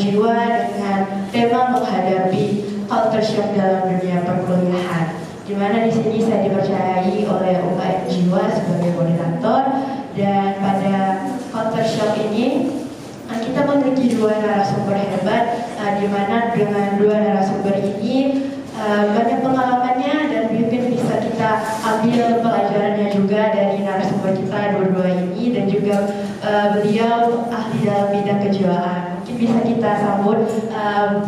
jiwa dengan tema menghadapi culture shock dalam dunia perkuliahan. Di mana di sini saya dipercayai oleh UKM Jiwa sebagai moderator, dan pada culture shock ini kita memiliki dua narasumber hebat, di mana dengan dua narasumber ini banyak pengalamannya dan mungkin bisa kita ambil pelajarannya juga dari narasumber kita dua-dua ini, dan juga beliau ahli dalam bidang kejiwaan. Mungkin bisa kita sambut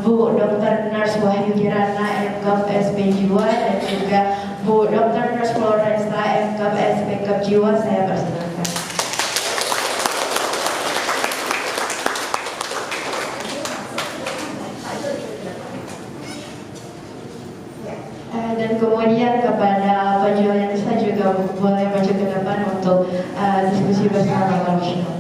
Bu Dr. Nurse Wahyu Kirana, MKop SP Jiwa, dan juga Bu Dr. Nurse Florensa, MKop SP Jiwa. Saya persilakan. Dan kemudian kepada penjual saya juga boleh maju ke depan untuk diskusi bersama workshop.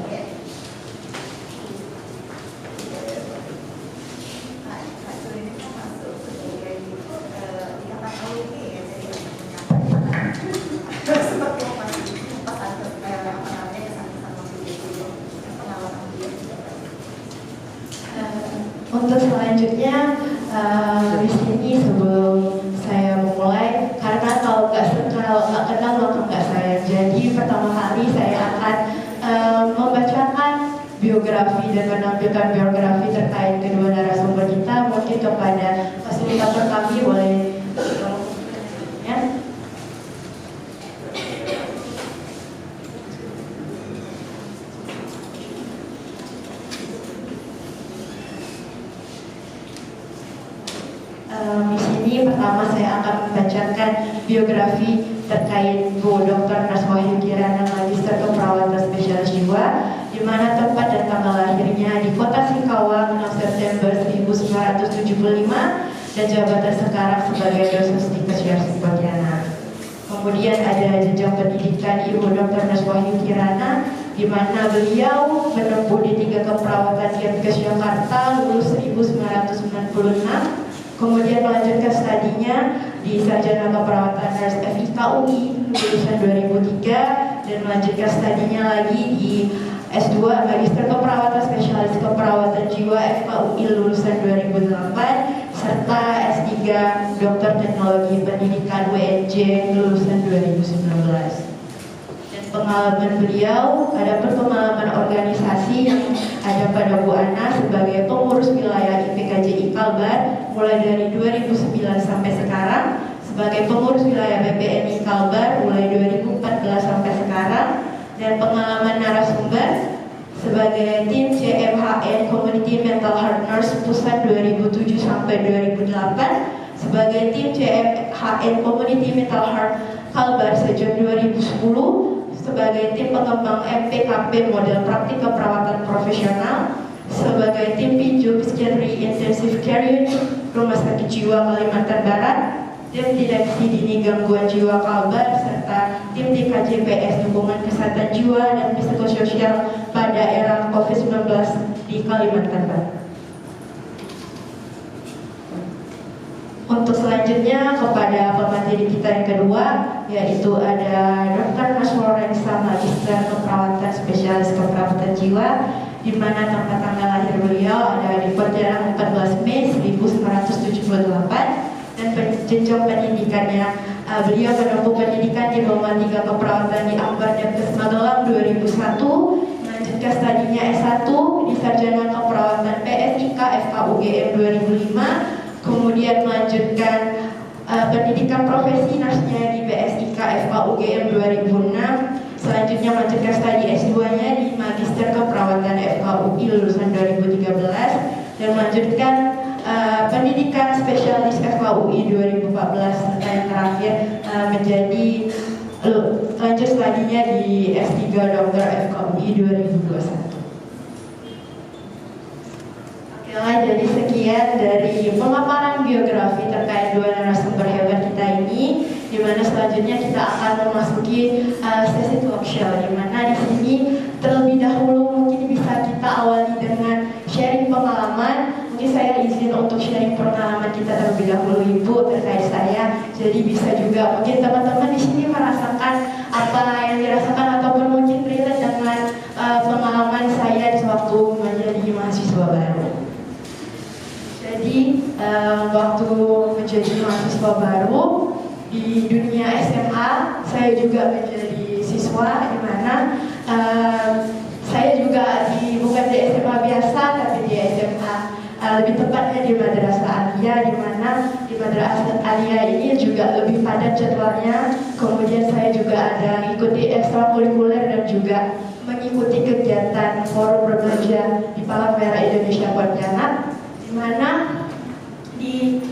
Untuk selanjutnya di sini sebelum saya memulai, karena kalau nggak kenal maka nggak sayang. Jadi pertama kali saya akan membacakan biografi dan menampilkan biografi terkait kedua narasumber kita. Mungkin kepada fasilitator kami boleh ya. Di sini pertama saya akan membacakan biografi terkait Bu Dr. Nurse Wahyu Kirana, Magister Keperawatan Spesialis Jiwa, di mana tempat dan tanggal lahirnya di Kota Singkawang 6 September 1975, dan jabatan sekarang sebagai dosen Spesialis Pontianak. Kemudian ada jenjang pendidikan Ibu Dr. Nurse Wahyu Kirana, di mana beliau menempuh di 3 keperawatan Diankes Jakarta, lulus 1996. Kemudian melanjutkan studinya di Sarjana Keperawatan Nurse FIK UI lulusan 2003, dan melanjutkan studinya lagi di S2 Magister Keperawatan Spesialis Keperawatan Jiwa FKUI lulusan 2008, serta S3 Dokter Teknologi Pendidikan WNJ lulusan 2019. Pengalaman beliau, ada pengalaman organisasi yang ada pada Bu Ana sebagai pengurus wilayah IPKJI Kalbar mulai dari 2009 sampai sekarang, sebagai pengurus wilayah BPNI Kalbar mulai 2014 sampai sekarang, dan pengalaman narasumber sebagai tim CMHN Community Mental Health Nurse Pusat 2007 sampai 2008, sebagai tim CMHN Community Mental Health Kalbar sejak 2010, sebagai tim pengembang MPKP model praktik keperawatan profesional, sebagai tim PIJU Psikiatri Intensive Care Unit Rumah Sakit Jiwa Kalimantan Barat, tim direksi dini gangguan jiwa Kalbar, serta tim DKJPS dukungan kesehatan jiwa dan psikososial pada era COVID-19 di Kalimantan Barat. Untuk selanjutnya kepada pemateri kita yang kedua, yaitu ada Dr. Nurse Florensa, Magister Keperawatan Spesialis Keperawatan Jiwa, di mana tempat tanggal lahir beliau ada di Pontianak 14 Mei 1978, dan jenjang pendidikannya beliau menempuh pendidikan di Bawah 3 Keperawatan di Akbar Diankes Magelang 2001, melanjutkan studinya S1 di Sarjana Keperawatan PSIK FKUGM 2005, kemudian melanjutkan pendidikan profesi nurse-nya di BSIK FKUGM 2006, selanjutnya melanjutkan studi S2-nya di Magister Keperawatan FKUI lulusan 2013, dan melanjutkan pendidikan spesialis FKUI 2014, serta yang terakhir menjadi lanjut studinya di S3 Dokter FKUI 2021. Jadi sekian dari pemaparan biografi terkait dua narasumber hebat kita ini, di mana selanjutnya kita akan memasuki sesi talk show, di mana di sini terlebih dahulu mungkin bisa kita awali dengan sharing pengalaman. Mungkin saya izin untuk sharing pengalaman kita terlebih dahulu Ibu terkait saya, jadi bisa juga mungkin teman-teman di sini merasakan apa yang dirasakan ataupun mungkin relate dengan pengalaman saya di waktu menjadi mahasiswa baru. Jadi waktu menjadi mahasiswa baru di dunia SMA, saya juga menjadi siswa di mana saya juga bukan di SMA biasa tapi di SMA lebih tepatnya di Madrasah Alia, di mana di Madrasah Alia ini juga lebih padat jadwalnya. Kemudian saya juga ada mengikuti ekstrakurikuler dan juga mengikuti kegiatan forum remaja di Palang Merah Indonesia Pontianak, di mana di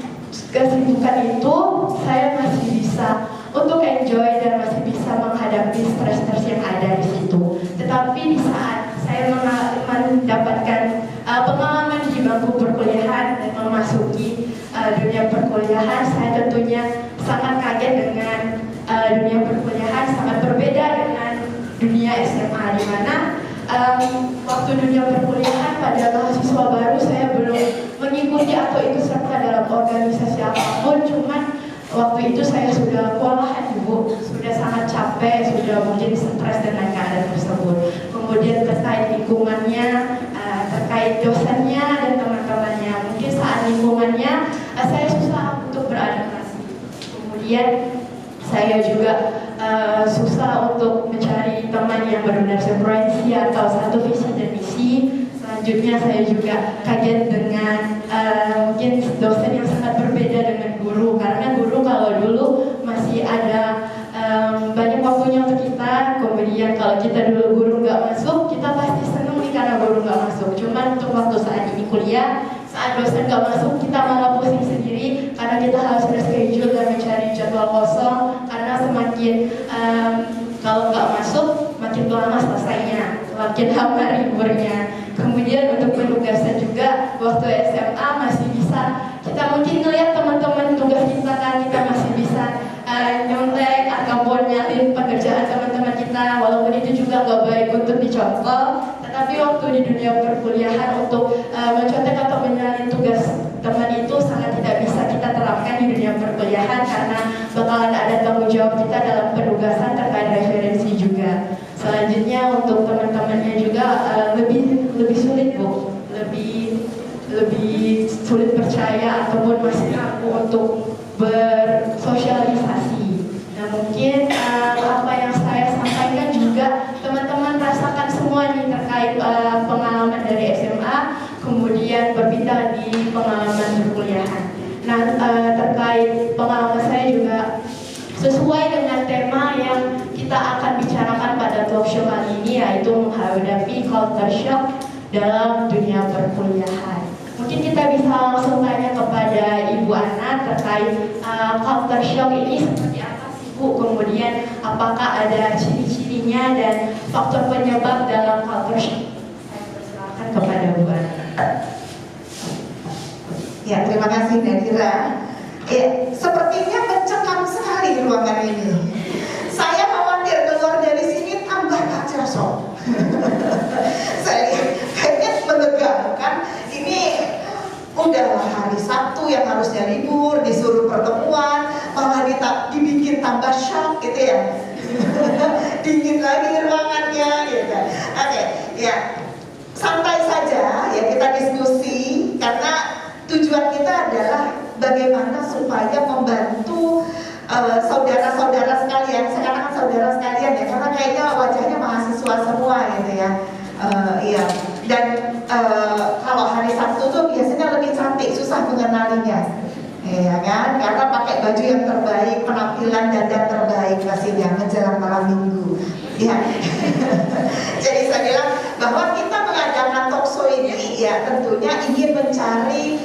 kesibukan itu saya masih bisa untuk enjoy dan masih bisa menghadapi stres-stres yang ada di situ. Tetapi di saat saya mendapatkan pengalaman di bangku perkuliahan dan memasuki dunia perkuliahan, saya tentunya sangat kaget dengan dunia perkuliahan, sangat berbeda dengan dunia SMA, di mana waktu dunia perkuliahan pada mahasiswa baru saya belum mengikuti atau ikut serta dalam organisasi apapun, cuman waktu itu saya sudah kewalahan Ibu, sudah sangat capek, sudah mungkin stres dengan keadaan tersebut. Kemudian terkait lingkungannya, terkait dosennya dan teman-temannya, mungkin saat lingkungannya saya susah untuk beradaptasi. Kemudian saya juga susah untuk mencari teman yang benar-benar sefrekuensi atau satu visi dan misi. Selanjutnya saya juga kaget dengan mungkin dosen yang sangat berbeda dengan guru, karena guru kalau dulu masih ada banyak waktunya untuk kita. Kemudian kalau kita dulu guru nggak masuk, kita pasti senang nih karena guru nggak masuk. Cuman untuk waktu saat ini kuliah, saat dosen nggak masuk, kita malah pusing sendiri karena kita harus reschedule dan mencari jadwal kosong, karena semakin kalau nggak masuk makin lama selesainya, makin lama liburnya. Kemudian untuk penugasan juga waktu SMA masih bisa kita mungkin ngeliat teman-teman tugas kita kan, kita masih bisa nyontek ataupun nyalin pekerjaan teman-teman kita, walaupun itu juga nggak baik untuk dicontoh. Tetapi waktu di dunia perkuliahan untuk mencontek atau menyalin tugas teman itu sangat tidak bisa kita terapkan di dunia perkuliahan, karena bakalan ada tanggung jawab kita dalam penugasan terkait referensi juga. Selanjutnya untuk teman-temannya juga lebih sulit Bu, lebih sulit percaya ataupun masih ragu untuk bersosialisasi. Nah mungkin apa yang saya sampaikan juga teman-teman rasakan semua nih terkait pengalaman dari SMA, kemudian berpindah di pengalaman perkuliahan. Nah terkait pengalaman saya juga sesuai dengan tema yang kita akan bicarakan pada talk show kali ini, yaitu menghadapi culture shock dalam dunia perkuliahan. Mungkin kita bisa langsung tanya kepada Ibu Ana terkait culture shock ini seperti apa sih Bu? Kemudian apakah ada ciri-cirinya dan faktor penyebab dalam culture shock? Saya persilakan kepada Bu Ana. Ya, terima kasih Nadira. Sepertinya mencekam sekali di ruangan ini. Saya khawatir keluar dari sini tambah culture shock. Saya lihat kayaknya menegangkan. Ini udahlah hari Sabtu yang harusnya libur, disuruh pertemuan, malah dibikin tambah shock gitu ya. Dingin lagi ruangannya gitu. Oke, ya santai saja ya, kita diskusi karena tujuan kita adalah bagaimana supaya membantu saudara-saudara sekalian. Sekarang kan saudara sekalian ya, karena kayaknya wajahnya mahasiswa semua gitu ya. Iya. Dan kalau hari Sabtu tuh biasanya lebih cantik, susah mengenalinya, ya kan? Karena pakai baju yang terbaik, penampilan dandan terbaik pastinya menjelang malam minggu. Ya. Jadi saya bilang bahwa kita mengadakan talk show ini ya tentunya ingin mencari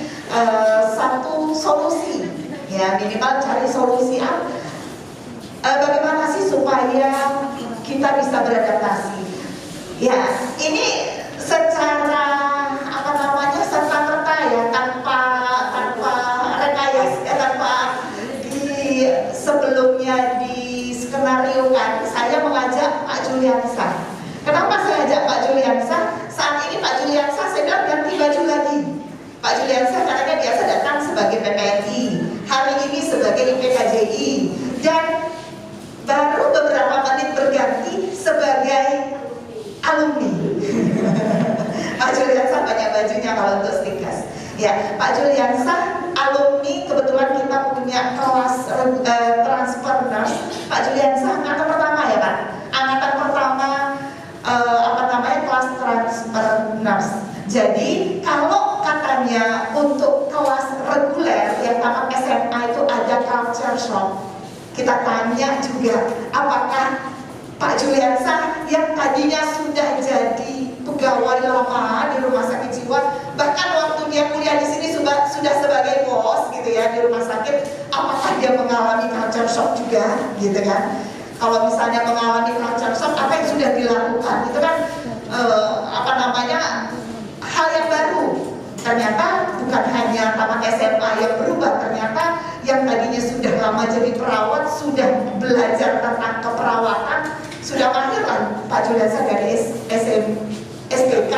satu solusi, ya minimal cari solusi bagaimana sih supaya kita bisa beradaptasi. Ya ini secara apa namanya serta-merta ya, tanpa rekayasa, tanpa di sebelumnya di skenario kan. Saya mengajak Pak Juliansa. Kenapa saya ajak Pak Juliansa? Saat ini Pak Juliansa saya bilang ganti baju lagi. Pak Juliansa karena dia biasa datang sebagai PPNI, hari ini sebagai IPKJI, dan baru beberapa menit berganti sebagai alumni. Pak Juliansa banyak bajunya kalau untuk Stikas. Ya, Pak Juliansah alumni, kebetulan kita punya kelas transfer nurse. Pak Juliansah angkatan pertama ya Pak? Angkatan pertama kelas transfer nurse. Jadi kalau katanya untuk kelas reguler yang tamat SMA itu ada culture shock, kita tanya juga apakah Pak Juliansah yang tadinya sudah jadi pegawai lama di rumah sakit jiwa, bahkan waktu dia kuliah di sini sudah sebagai bos gitu ya di rumah sakit, apakah dia mengalami culture shock juga gitu kan? Kalau misalnya mengalami culture shock, apa yang sudah dilakukan? Itu kan hal yang baru. Ternyata bukan hanya tamat SMA yang berubah, ternyata yang tadinya sudah lama jadi perawat, sudah belajar tentang keperawatan, sudah mahir kan Pak Juliansah dari SPK,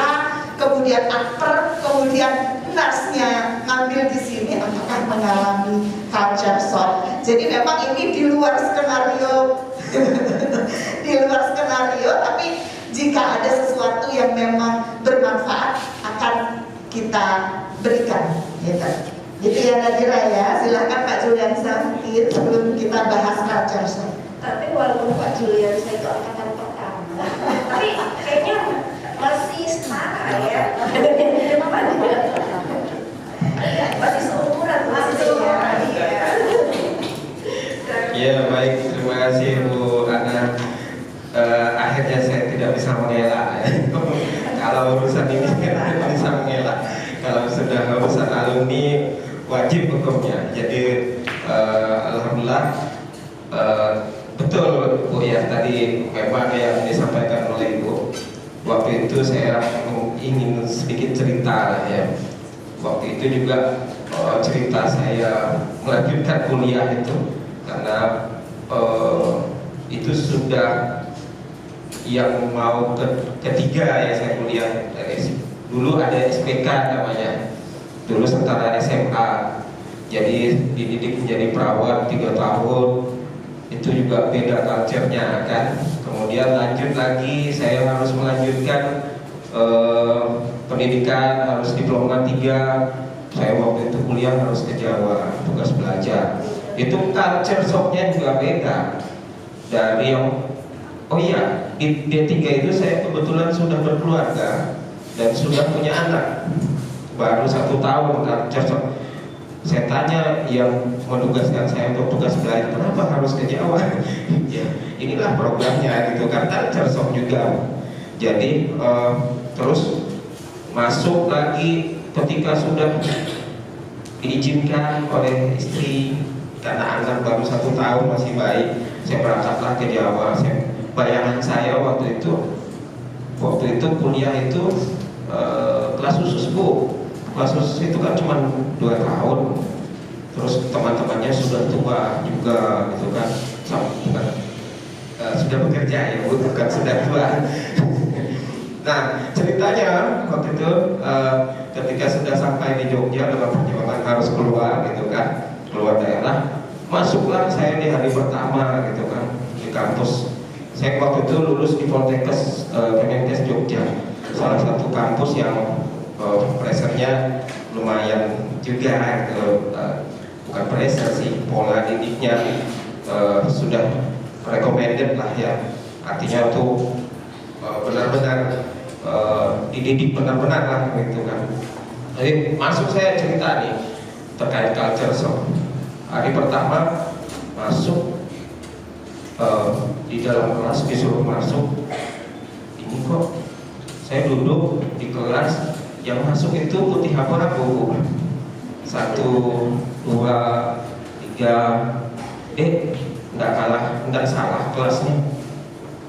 kemudian akper, kemudian nurse-nya ngambil di sini, apakah mengalami culture shock. Jadi memang ini di luar skenario di luar skenario, tapi jika ada sesuatu yang memang bermanfaat akan kita berikan gitu. Gitu ya Nadira ya, silahkan Pak Juliansah mungkin sebelum kita bahas culture shock. Tapi walaupun Pak Juliansah itu angkatan pertama, tapi kayaknya masih setara ya. Masih seumuran, masih seumuran. Ya baik, terima kasih Bu Ana. Akhirnya saya tidak bisa mengelak ya. Kalau urusan ini saya tidak bisa mengelak. Kalau sudah urusan alumni wajib hukumnya. Jadi alhamdulillah betul Bu ya, tadi memang yang disampaikan oleh Ibu. Waktu itu saya ingin sedikit cerita ya. Waktu itu juga cerita saya melanjutkan kuliah itu karena itu sudah yang mau ketiga ya saya kuliah. Dulu ada SPK namanya, dulu setara SMA, jadi dididik menjadi perawat 3 tahun, itu juga beda culture-nya kan. Kemudian lanjut lagi, saya harus melanjutkan pendidikan, harus diploma 3. Saya waktu itu kuliah harus ke Jawa, tugas belajar. Itu culture shock-nya juga beda dari yang, oh iya, di D3 itu saya kebetulan sudah berkeluarga dan sudah punya anak, baru 1 tahun culture shock. Saya tanya yang menugaskan saya untuk tugas belajar, kenapa harus ke Jawa? Ya, inilah programnya gitu kan, culture shock juga. Jadi terus masuk lagi ketika sudah diizinkan oleh istri, karena anak baru 1 tahun masih baik, saya berangkatlah ke Jawa. Bayangan saya waktu itu kuliah itu kelas khusus Bu. Kelas khusus itu kan cuma 2 tahun. Terus teman-temannya sudah tua juga gitu kan, sudah bekerja ya Bu, bukan sudah tua. Nah ceritanya waktu itu ketika sudah sampai di Jogja dengan perjuangan harus keluar gitu kan, keluar daerah, masuklah saya di hari pertama gitu kan di kampus. Saya waktu itu lulus di Poltekkes Kemenkes Jogja, salah satu kampus yang pressure-nya lumayan juga gitu. Bukan pressure sih, pola didiknya sudah recommended lah ya, artinya tuh benar-benar dididik benar-benar lah gitu kan. Jadi masuk saya cerita nih terkait culture shock. Hari pertama masuk di dalam kelas disuruh masuk, ini kok saya duduk di kelas yang masuk itu putih abu-abu, 1, 2, 3, nggak salah kelasnya,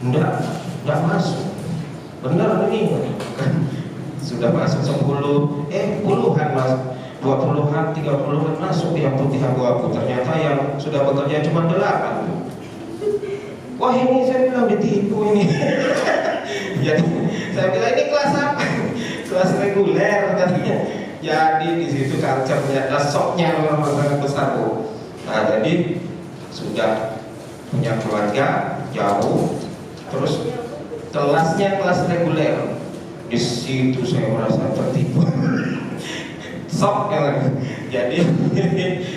nggak masuk, benar ini sudah masuk 10, puluhan mas, 20-an, 30-an masuk yang putih abu-abu, ternyata yang sudah bekerja cuma 8. Wah ini saya bilang ditipu ini. Jadi saya bilang ini kelas apa? Kelas reguler katanya. Jadi di situ culture-nya, shock-nya memang sangat besar Bu. Nah jadi sudah punya keluarga jauh, terus kelasnya kelas reguler. Di situ saya merasa tertipu. sok ya. Jadi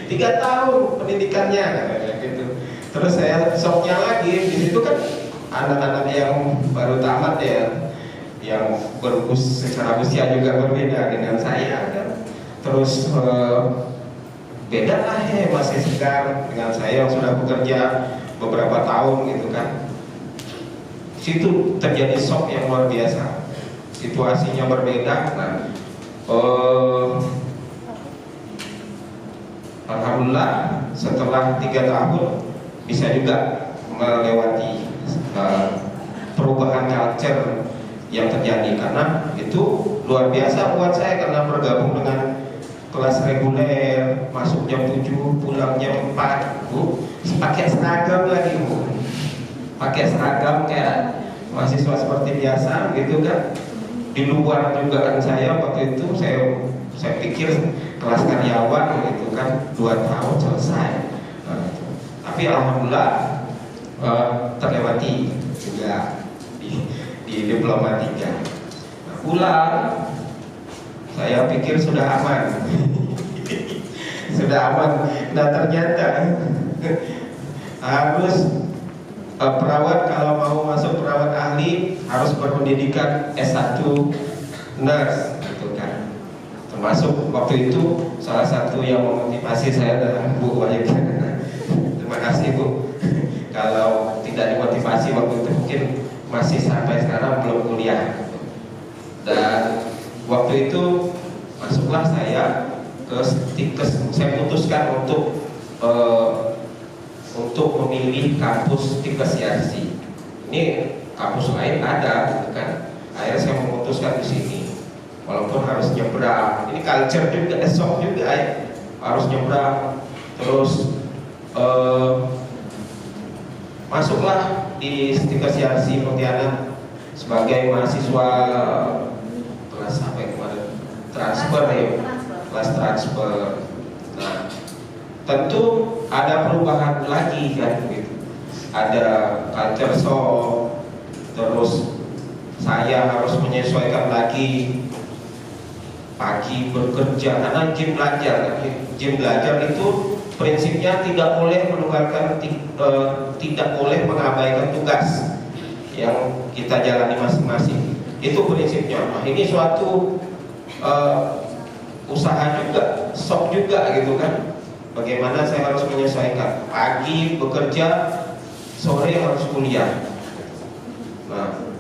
3 tahun pendidikannya gitu. Terus saya soknya lagi di situ kan anak-anak yang baru tamat ya, yang secara usia juga berbeda dengan saya kan. Terus beda lah ya, masih segar dengan saya yang sudah bekerja beberapa tahun gitu kan. Situ terjadi shock yang luar biasa, situasinya berbeda. Nah, alhamdulillah setelah 3 tahun bisa juga melewati perubahan culture yang terjadi, karena itu luar biasa buat saya karena bergabung dengan kelas reguler, masuk jam 7, pulang jam 4, Bu. Pakai seragam lagi, Bu. Pakai seragam kayak mahasiswa seperti biasa gitu kan. Di luar juga kan saya waktu itu saya pikir kelas karyawan gitu kan 2 tahun selesai. Tapi alhamdulillah terlewati juga di diploma 3. Nah, pulang saya pikir sudah aman. Sudah aman. Nah ternyata harus perawat, kalau mau masuk perawat ahli harus berpendidikan S1 nurse gitu kan. Termasuk waktu itu salah satu yang memotivasi saya adalah Bu Wahyu. Terima kasih Bu. Kalau tidak dimotivasi waktu itu mungkin masih sampai sekarang belum kuliah. Dan waktu itu masuklah saya ke saya putuskan untuk memilih kampus Tikes Yarsi. Ini kampus lain ada, gitu kan. Akhirnya saya memutuskan di sini, walaupun harus nyebrang. Ini culture juga, shock juga ya. Harus nyebrang. Terus masuklah di Tikes Yarsi Pontianak sebagai mahasiswa kelas apa yang kemarin? Transfer ya. Kelas transfer. Nah, tentu ada perubahan lagi kan gitu. Ada culture shock, terus saya harus menyesuaikan lagi pagi bekerja karena jam belajar. Jam belajar itu prinsipnya tidak boleh tidak boleh mengabaikan tugas yang kita jalani masing-masing. Itu prinsipnya. Nah, ini suatu usaha juga, shock juga gitu kan. Bagaimana saya harus menyesuaikan pagi bekerja, sore harus kuliah. Nah,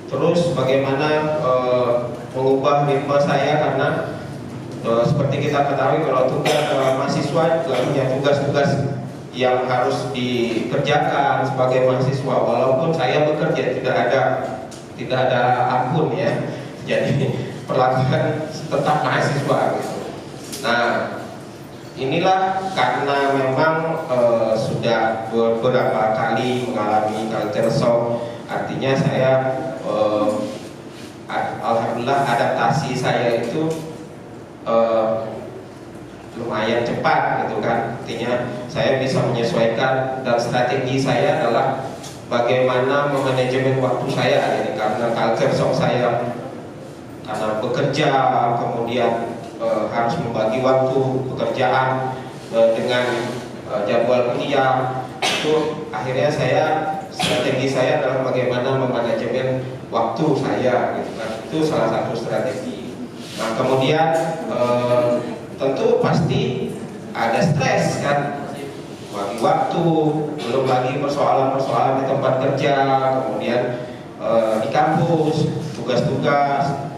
terus bagaimana mengubah ritme saya karena seperti kita ketahui kalau tugas mahasiswa juga punya tugas-tugas yang harus dikerjakan sebagai mahasiswa. Walaupun saya bekerja tidak ada ampun ya. Jadi perlakuan tetap mahasiswa gitu. Nah, inilah karena memang sudah beberapa kali mengalami culture shock, artinya saya alhamdulillah adaptasi saya itu lumayan cepat gitu kan. Artinya saya bisa menyesuaikan dan strategi saya adalah bagaimana memanajemen waktu saya ini karena culture shock saya karena bekerja kemudian harus membagi waktu pekerjaan dengan jadwal kuliah. Itu akhirnya strategi saya adalah bagaimana memanajemen waktu saya gitu kan. Itu salah satu strategi. Nah kemudian tentu pasti ada stres kan, bagi waktu, belum lagi persoalan-persoalan di tempat kerja, kemudian di kampus, tugas-tugas,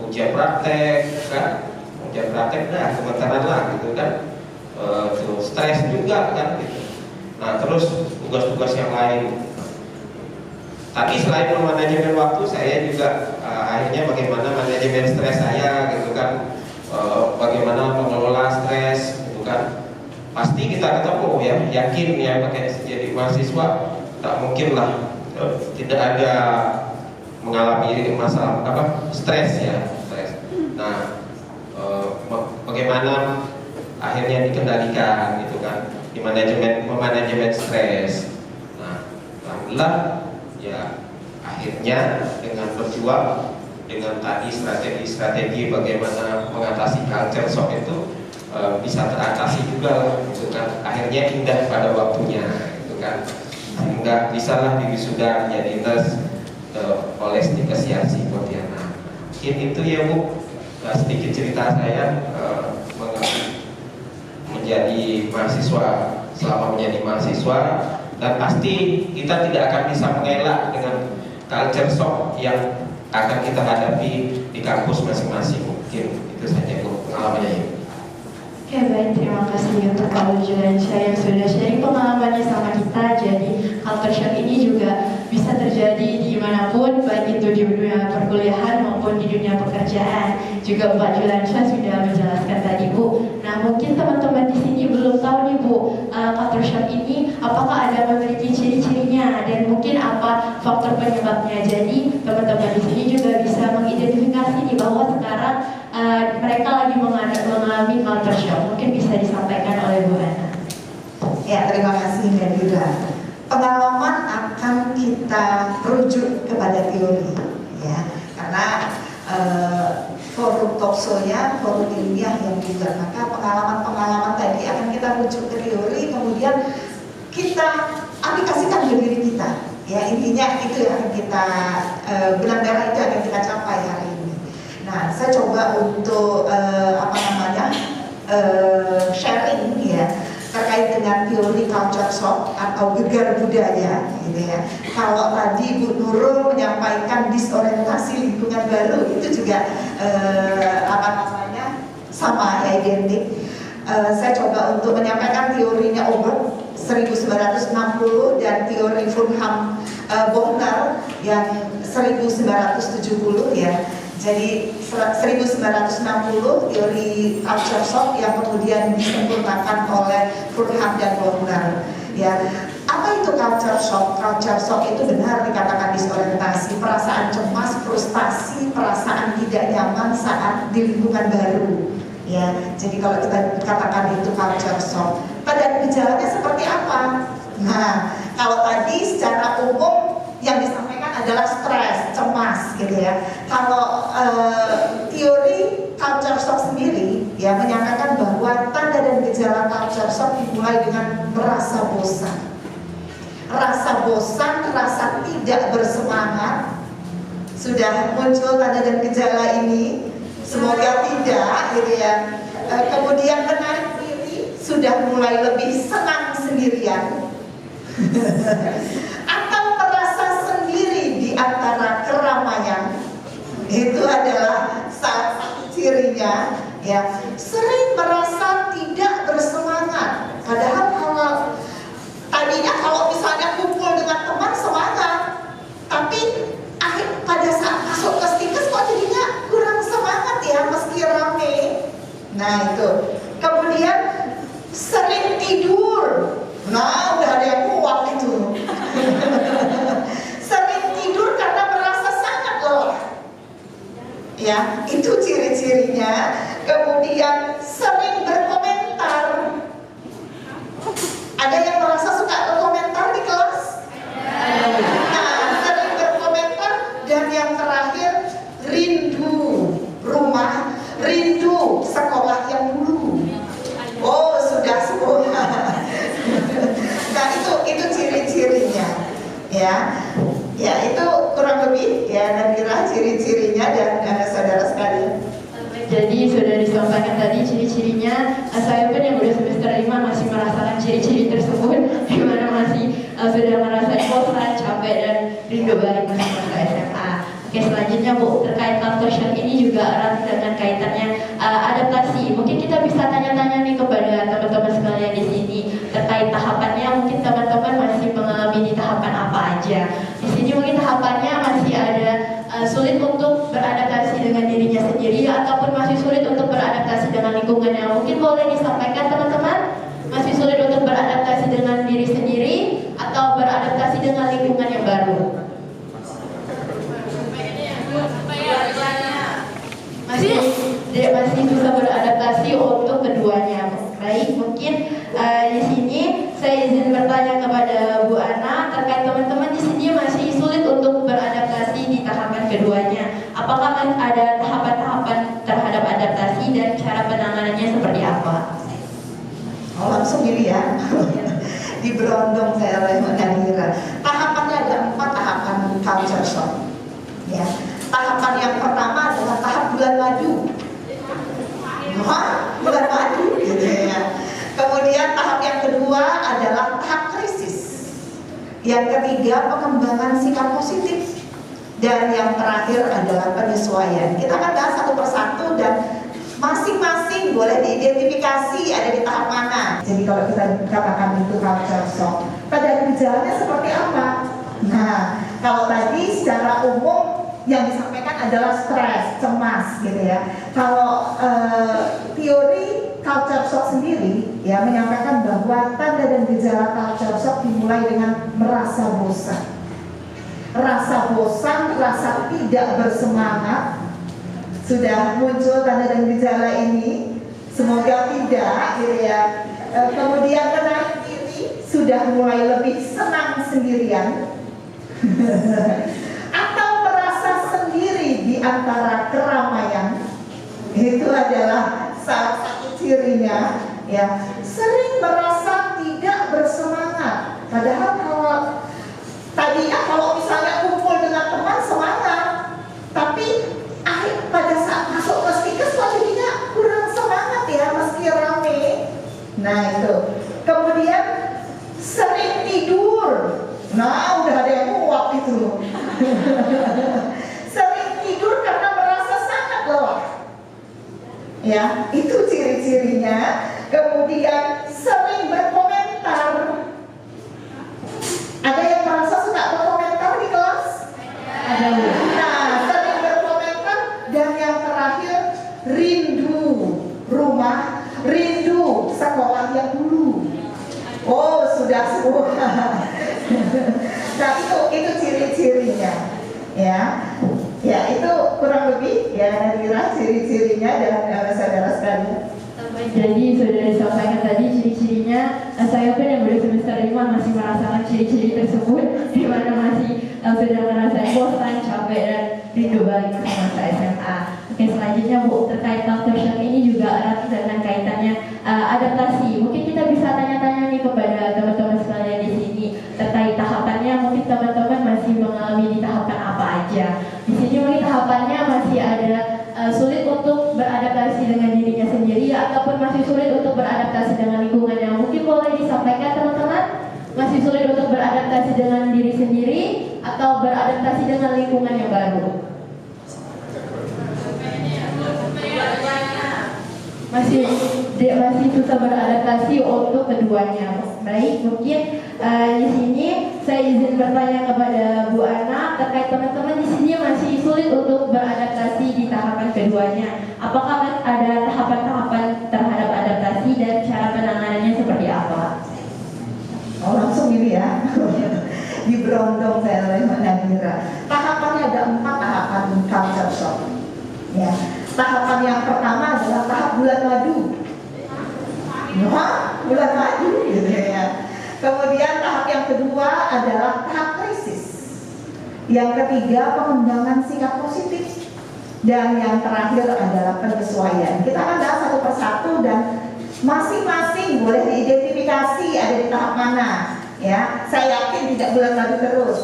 ujian praktek kan, ujian praktek dah sementara lah gitu kan, stres juga kan gitu. Nah terus tugas-tugas yang lain. Tapi selain memanajemen waktu, saya juga akhirnya bagaimana manajemen stres saya gitu kan, bagaimana mengelola stres gitu kan. Pasti kita ketemu ya, yakin ya pakai jadi mahasiswa tak mungkin lah tidak ada mengalami masalah stres ya. Nah, bagaimana akhirnya dikendalikan gitu kan, di manajemen stres. Nah, alhamdulillah ya akhirnya dengan berjuang dengan tadi strategi bagaimana mengatasi culture shock itu bisa teratasi juga lah, gitu kan. Akhirnya indah pada waktunya, gitu kan. Sehingga bisalah diwisuda menjadi nurse oleh Stikas Pontianak. Mungkin itu ya Bu, sedikit cerita saya menjadi mahasiswa, selama menjadi mahasiswa, dan pasti kita tidak akan bisa mengelak dengan culture shock yang akan kita hadapi di kampus masing-masing. Mungkin itu saja Bu pengalamannya ya. Oke, baik, terima kasih untuk Pak Juliansyah yang sudah sharing pengalamannya sama kita. Jadi culture shock ini juga bisa terjadi dimanapun, baik itu di dunia perkuliahan maupun di dunia pekerjaan. Juga Pak Juliansyah sudah menjelaskan tadi Bu. Nah, mungkin teman-teman di sini belum tahu nih Bu, culture shock ini apakah ada memiliki ciri-cirinya dan mungkin apa faktor penyebabnya. Jadi teman-teman di sini juga bisa mengidentifikasi nih bahwa sekarang mereka lagi mengalami culture shock. Mungkin bisa disampaikan oleh Bu Ana. Ya, terima kasih Nadira. Pengalaman akan kita rujuk kepada teori, ya, karena forum talkshow-nya, forum ilmiah yang juga, maka pengalaman-pengalaman tadi akan kita rujuk ke teori, kemudian kita aplikasikan ke diri kita. Ya, intinya itu yang akan kita benang merah itu akan kita capai hari ini. Nah, saya coba untuk sharing ya terkait dengan teori culture shock atau gegar budaya, gitu ya. Kalau tadi Bu Nurul menyampaikan disorientasi lingkungan baru, itu juga sama ya, identik. Saya coba untuk menyampaikan teorinya Obert 1960 dan teori Fulham Bohner yang 1970 ya. Jadi 1960 teori culture shock yang kemudian disempurnakan oleh Fulham dan Bohner. Ya, apa itu culture shock? Culture shock itu benar dikatakan disorientasi, perasaan cemas, frustasi, perasaan tidak nyaman saat di lingkungan baru. Ya, jadi kalau kita katakan itu culture shock, pada gejalanya seperti apa? Nah, kalau tadi secara umum yang disampaikan adalah stres, cemas, gitu ya. Kalau teori culture shock sendiri ya menyampaikan bahwa tanda dan gejala culture shock dimulai dengan merasa bosan, rasa tidak bersemangat. Sudah muncul tanda dan gejala ini? Semoga tidak, gitu ya. Kemudian menarik diri, sudah mulai lebih senang sendirian. Atau merasa sendiri di antara keramaian, itu adalah salah satu cirinya. Ya, sering merasa tidak bersemangat. Padahal tadinya kalau misalnya kumpul dengan teman semangat, tapi pada saat masuk ke Stikas kok jadinya kurang semangat ya meski rame. Nah itu. Kemudian sering tidur. Nah, udah ada yang kuat itu. Sering tidur karena merasa sangat lelah. Ya, itu ciri-cirinya. Kemudian sering berkomentar. Ada yang merasa suka berkomentar di kelas? Nah, sering berkomentar. Dan yang terakhir, rindu rumah, rindu sekolah yang dulu. Oh, sudah semua. Nah, itu ciri-cirinya, ya. Ya, itu kurang lebih ya Nadira ciri-cirinya dan saudara sekalian. Jadi sudah disampaikan tadi ciri-cirinya. Saya pun yang udah semester 5 masih merasakan ciri-ciri tersebut, di mana masih sudah merasakan bosan, capek dan rindu balik masa SMA. Oke, selanjutnya Bu, terkait culture shock ini juga erat dengan kaitannya adaptasi. Mungkin kita bisa tanya-tanya nih kepada teman-teman sekalian di sini terkait tahapannya. Mungkin teman-teman masih mengalami di tahapan apa aja. Di sini mungkin tahapannya masih ada sulit untuk beradaptasi dengan dirinya sendiri, ataupun masih sulit untuk beradaptasi dengan lingkungannya. Mungkin boleh disampaikan teman-teman, masih sulit untuk beradaptasi dengan diri sendiri atau beradaptasi dengan lingkungan yang baru. Masih bisa beradaptasi untuk keduanya. Baik, mungkin di sini saya izin bertanya kepada Bu Ana terkait teman-teman di sini masih sulit untuk beradaptasi di tahapan keduanya. Apa Apakah ada tahapan-tahapan terhadap adaptasi dan cara penanganannya seperti apa? Oh, langsung gini ya. Diberondong saya oleh Mbak Nadira. Tahapannya ada 4 tahapan culture shock. Ya. Tahapan yang pertama adalah tahap bulan madu. Wah, bulan madu gitu ya. Kemudian tahap yang kedua adalah tahap krisis. Yang ketiga pengembangan sikap positif. Dan yang terakhir adalah penyesuaian. Kita akan bahas satu persatu dan masing-masing boleh diidentifikasi ada di tahap mana. Jadi kalau kita katakan itu culture shock, pada gejalanya seperti apa? Nah, kalau tadi secara umum yang disampaikan adalah stres, cemas gitu ya. Kalau teori culture shock sendiri ya menyampaikan bahwa tanda dan gejala culture shock dimulai dengan merasa bosan. Rasa bosan, rasa tidak bersemangat. Sudah muncul tanda dan gejala ini, semoga tidak gitu ya. Kemudian menarik diri, sudah mulai lebih senang sendirian. Atau merasa sendiri di antara keramaian. Itu adalah salah satu cirinya ya. Sering merasa tidak bersemangat. Padahal tadinya kalau misalnya kumpul dengan teman semangat, tapi pada saat masuk ke stikes kok jadinya kurang semangat ya meski rame. Nah itu. Kemudian sering tidur. Nah udah ada yang muak itu. Sering tidur karena merasa sangat lelah. Ya, itu ciri-cirinya. Kemudian sering berkomentar. Ada yang merasa suka berkomentar di kelas? Ada. Nah, sering berkomentar. Dan yang terakhir, rindu rumah, rindu sekolah yang dulu. Oh, sudah semua. Nah, itu ciri-cirinya. Ya, itu kurang lebih ya Nadira ciri-cirinya dan saudara sekalian. Jadi sudah disampaikan tadi ciri-cirinya. Saya pun yang baru semester 5 masih merasakan ciri-ciri tersebut, di mana masih sudah merasakan bosan, capek dan rindu balik ke masa SMA. Oke, selanjutnya Bu, terkait culture shock ini juga erat dengan kaitannya adaptasi. Mungkin kita bisa tanya-tanya nih kepada teman-teman sekalian di sini terkait tahapannya. Mungkin teman-teman masih mengalami di tahapan apa aja. Di sini mungkin tahapannya masih ada sulit untuk beradaptasi dengan dirinya sendiri ataupun masih sulit untuk beradaptasi dengan lingkungannya. Mungkin boleh disampaikan teman-teman, masih sulit untuk beradaptasi dengan diri sendiri atau beradaptasi dengan lingkungan yang baru. Masih susah beradaptasi untuk keduanya. Baik, mungkin di sini saya izin bertanya kepada Bu Ana terkait teman-teman di sini masih sulit untuk beradaptasi di tahapan keduanya. Apakah ada tahapan-tahapan terhadap adaptasi dan cara penanganannya seperti apa? Oh, langsung ini ya. Diberondong saya oleh Mbak Nadira. Tahapannya ada 4 tahapan culture shock. Ya. Tahapan yang pertama adalah tahap bulan madu. Wah, bulan madu gitu ya. Kemudian tahap yang kedua adalah tahap krisis. Yang ketiga pengembangan sikap positif. Dan yang terakhir adalah penyesuaian. Kita akan bahas satu persatu dan masing-masing boleh diidentifikasi ada di tahap mana. Ya, saya yakin tidak bulan madu terus.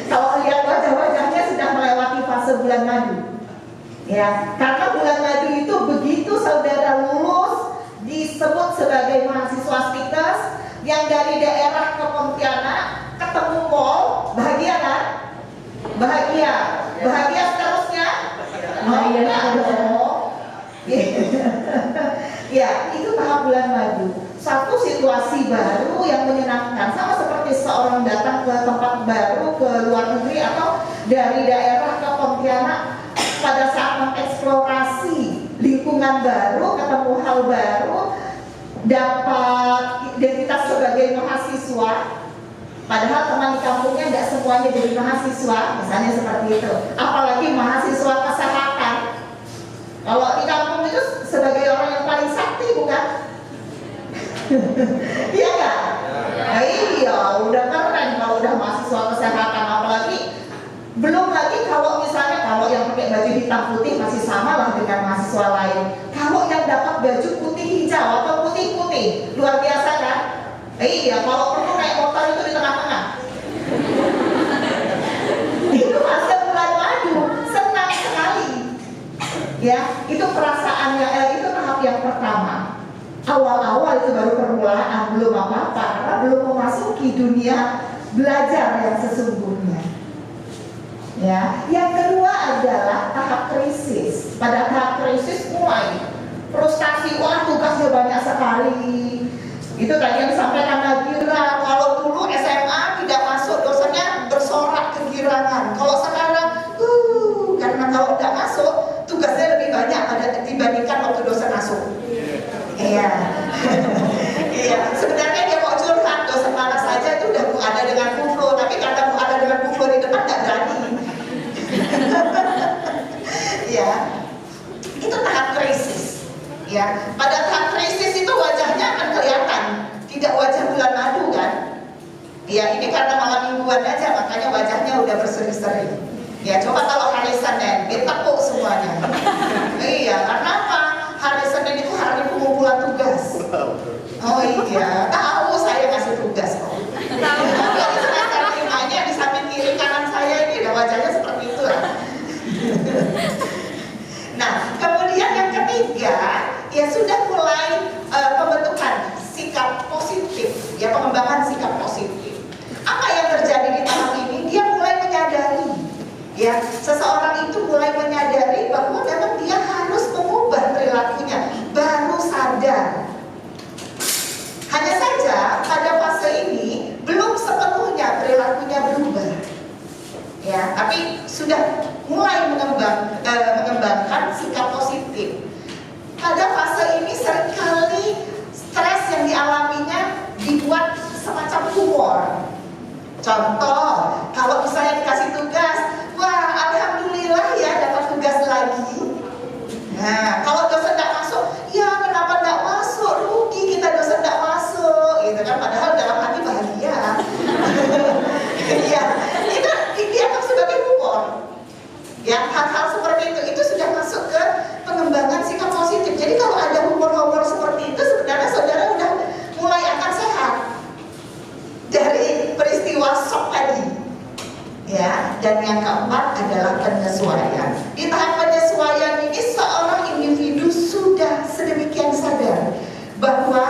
Kalau lihat wajah-wajahnya sudah melewati fase bulan madu. Ya, karena bulan madu itu begitu saudara lulus disebut sebagai mahasiswa stikes yang dari daerah ke Pontianak ketemu mall, bahagia kan? Bahagia seterusnya? Bahagia dong. Ya, itu tahap bulan madu. Satu situasi baru yang menyenangkan, sama seperti seorang datang ke tempat baru, ke luar negeri atau dari daerah ke Pontianak. Pada saat mengeksplorasi lingkungan baru, ketemu hal baru, dapat identitas sebagai mahasiswa. Padahal teman di kampungnya tidak semuanya jadi mahasiswa, misalnya seperti itu. Apalagi mahasiswa kesehatan. Kalau di kampung itu sebagai orang yang paling sakti, bukan? Iya nggak? Iya, udah keren kalau udah mahasiswa kesehatan. Apalagi belum lagi kalau hitam putih masih sama lah dengan mahasiswa lain. Kalau yang dapat baju putih hijau atau putih putih, luar biasa kan? Iya, kalau perlu naik motor itu di tengah-tengah. Itu fase bulan madu, senang sekali. Ya, itu perasaannya, itu tahap yang pertama. Awal-awal itu baru permulaan, belum apa-apa, karena belum memasuki dunia belajar yang sesungguhnya. Ya, yang kedua adalah tahap krisis. Pada tahap krisis mulai frustasi, wah tugasnya banyak sekali. Itu tadi yang disampaikan Nadira, kalau dulu SMA tidak masuk dosennya bersorak kegirangan. Kalau sekarang, karena kalau tidak masuk tugasnya lebih banyak dibandingkan waktu dosen masuk. Iya. Iya, sebenarnya dia mau curhat, dosen mana saja itu udah Bu ada dengan Bu Flo, tapi karena Bu ada dengan Bu Flo di depan nggak berani. Ya, itu tahap krisis. Ya, pada tahap krisis itu wajahnya akan kelihatan, tidak wajah bulan madu kan? Ya, ini karena malam mingguan aja, makanya wajahnya udah berseri-seri. Ya, coba kalau hari Senin, ditepuk semuanya. Iya, karena apa? Hari Senin itu hari pengumpulan tugas. Oh iya, tahu saya kasih tugas kok. Dari semester 5-nya di samping kiri kanan saya ini udah wajahnya seperti itu lah. Nah, kemudian yang ketiga, ya sudah mulai pembentukan sikap positif, ya pengembangan sikap positif. Apa yang terjadi di tahap ini? Dia mulai menyadari, ya seseorang itu mulai menyadari bahwa memang dia harus mengubah perilakunya, baru sadar. Hanya saja pada fase ini belum sepenuhnya perilakunya berubah, ya, tapi sudah mulai mengembangkan sikap positif. Pada fase ini seringkali stres yang dialaminya dibuat semacam humor. Contoh, kalau misalnya dikasih tugas, wah alhamdulillah ya dapat tugas lagi. Nah, kalau dosen tidak masuk, ya kenapa tidak masuk? Rugi kita dosen tidak masuk, gitu kan? Padahal dalam hati bahagia. Ya, itu akan sebagai humor. Ya, hal-hal seperti itu sudah masuk ke pengembangan sikap positif. Jadi kalau ada humor-humor seperti itu, sebenarnya saudara udah mulai akan sehat dari peristiwa shock tadi. Ya, dan yang keempat adalah penyesuaian. Di tahap penyesuaian ini seorang individu sudah sedemikian sadar bahwa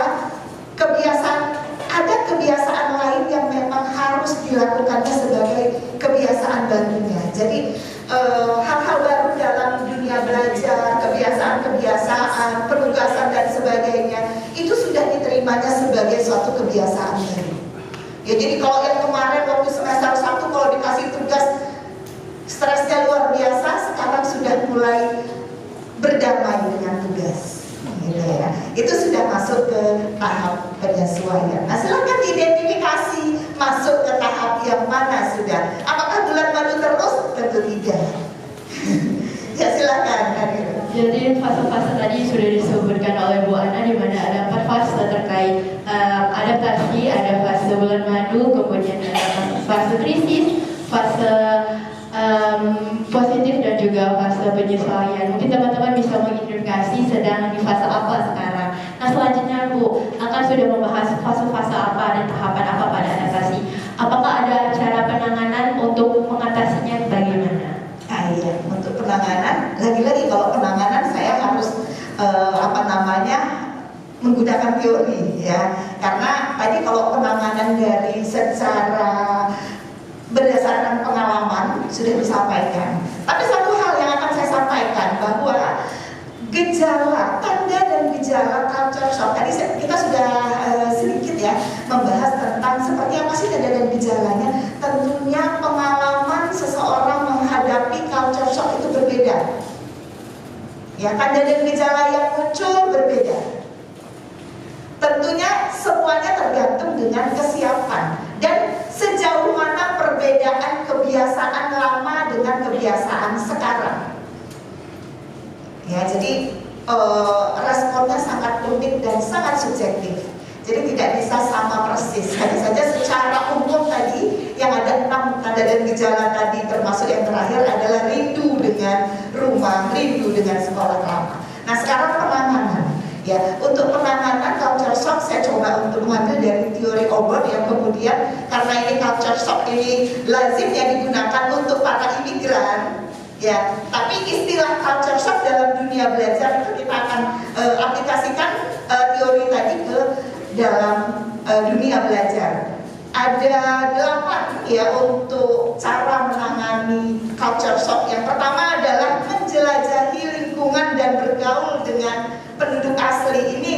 ada kebiasaan lain yang memang harus dilakukannya sebagai kebiasaan barunya. Jadi hal-hal baru dalam dunia belajar, kebiasaan-kebiasaan, penugasan dan sebagainya itu sudah diterimanya sebagai suatu kebiasaan baru. Ya, jadi kalau yang kemarin waktu semester 1 kalau dikasih tugas stresnya luar biasa, sekarang sudah mulai berdamai dengan tugas. Gitu ya. Itu sudah masuk ke tahap penyesuaian. Nah, silakan diidentifikasi masuk ke tahap yang mana sudah. Apakah bulan madu terus? Tentu tidak. Ya silakan. Jadi fase-fase tadi sudah disebutkan oleh Bu Ana, di mana ada 4 fase terkait adaptasi, ada fase bulan madu, kemudian ada fase krisis, fase positif dan juga fase penyesuaian. Mungkin teman-teman bisa mengidentifikasi sedang di fase apa sekarang. Nah, selanjutnya Bu akan sudah membahas fase-fase apa dan tahapan apa pada adaptasi. Apakah ada cara penanganan untuk mengatasinya bagaimana? Iya, untuk penanganan, lagi-lagi kalau penanganan saya harus menggunakan teori ya, karena tadi kalau penanganan dari secara berdasarkan pengalaman sudah disampaikan. Tapi satu hal yang akan saya sampaikan bahwa gejala, tanda dan gejala culture shock. Tadi kita sudah sedikit ya membahas tentang seperti apa sih tanda dan gejalanya. Tentunya pengalaman seseorang menghadapi culture shock itu berbeda. Ya, tanda dan gejala yang muncul berbeda. Tentunya semuanya tergantung dengan kesiapan dan sejauh mana perbedaan kebiasaan lama dengan kebiasaan sekarang. Ya, jadi responnya sangat unik dan sangat subjektif. Jadi tidak bisa sama persis. Hanya saja secara umum tadi yang ada 6 tanda dan gejala tadi, termasuk yang terakhir adalah rindu dengan rumah, rindu dengan sekolah lama. Nah sekarang penanganan. Ya, untuk penanganan culture shock saya coba untuk mengambil dari teori Oborn yang kemudian karena ini culture shock ini lazim yang digunakan untuk para imigran. Ya, tapi istilah culture shock dalam dunia belajar itu kita akan aplikasikan teori tadi ke dalam dunia belajar. Ada 8 ya untuk cara menangani culture shock. Yang pertama adalah menjelajahi lingkungan dan bergaul dengan penduduk asli. Ini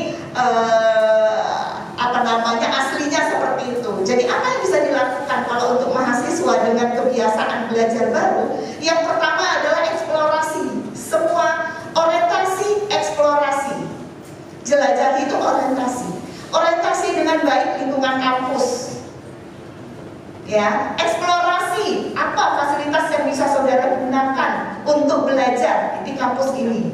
aslinya seperti itu. Jadi apa yang bisa dilakukan kalau untuk mahasiswa dengan kebiasaan belajar baru? Yang pertama adalah eksplorasi. Semua orientasi, eksplorasi. Jelajahi itu orientasi. Orientasi dengan baik lingkungan kampus. Ya, eksplorasi apa fasilitas yang bisa saudara gunakan untuk belajar di kampus ini.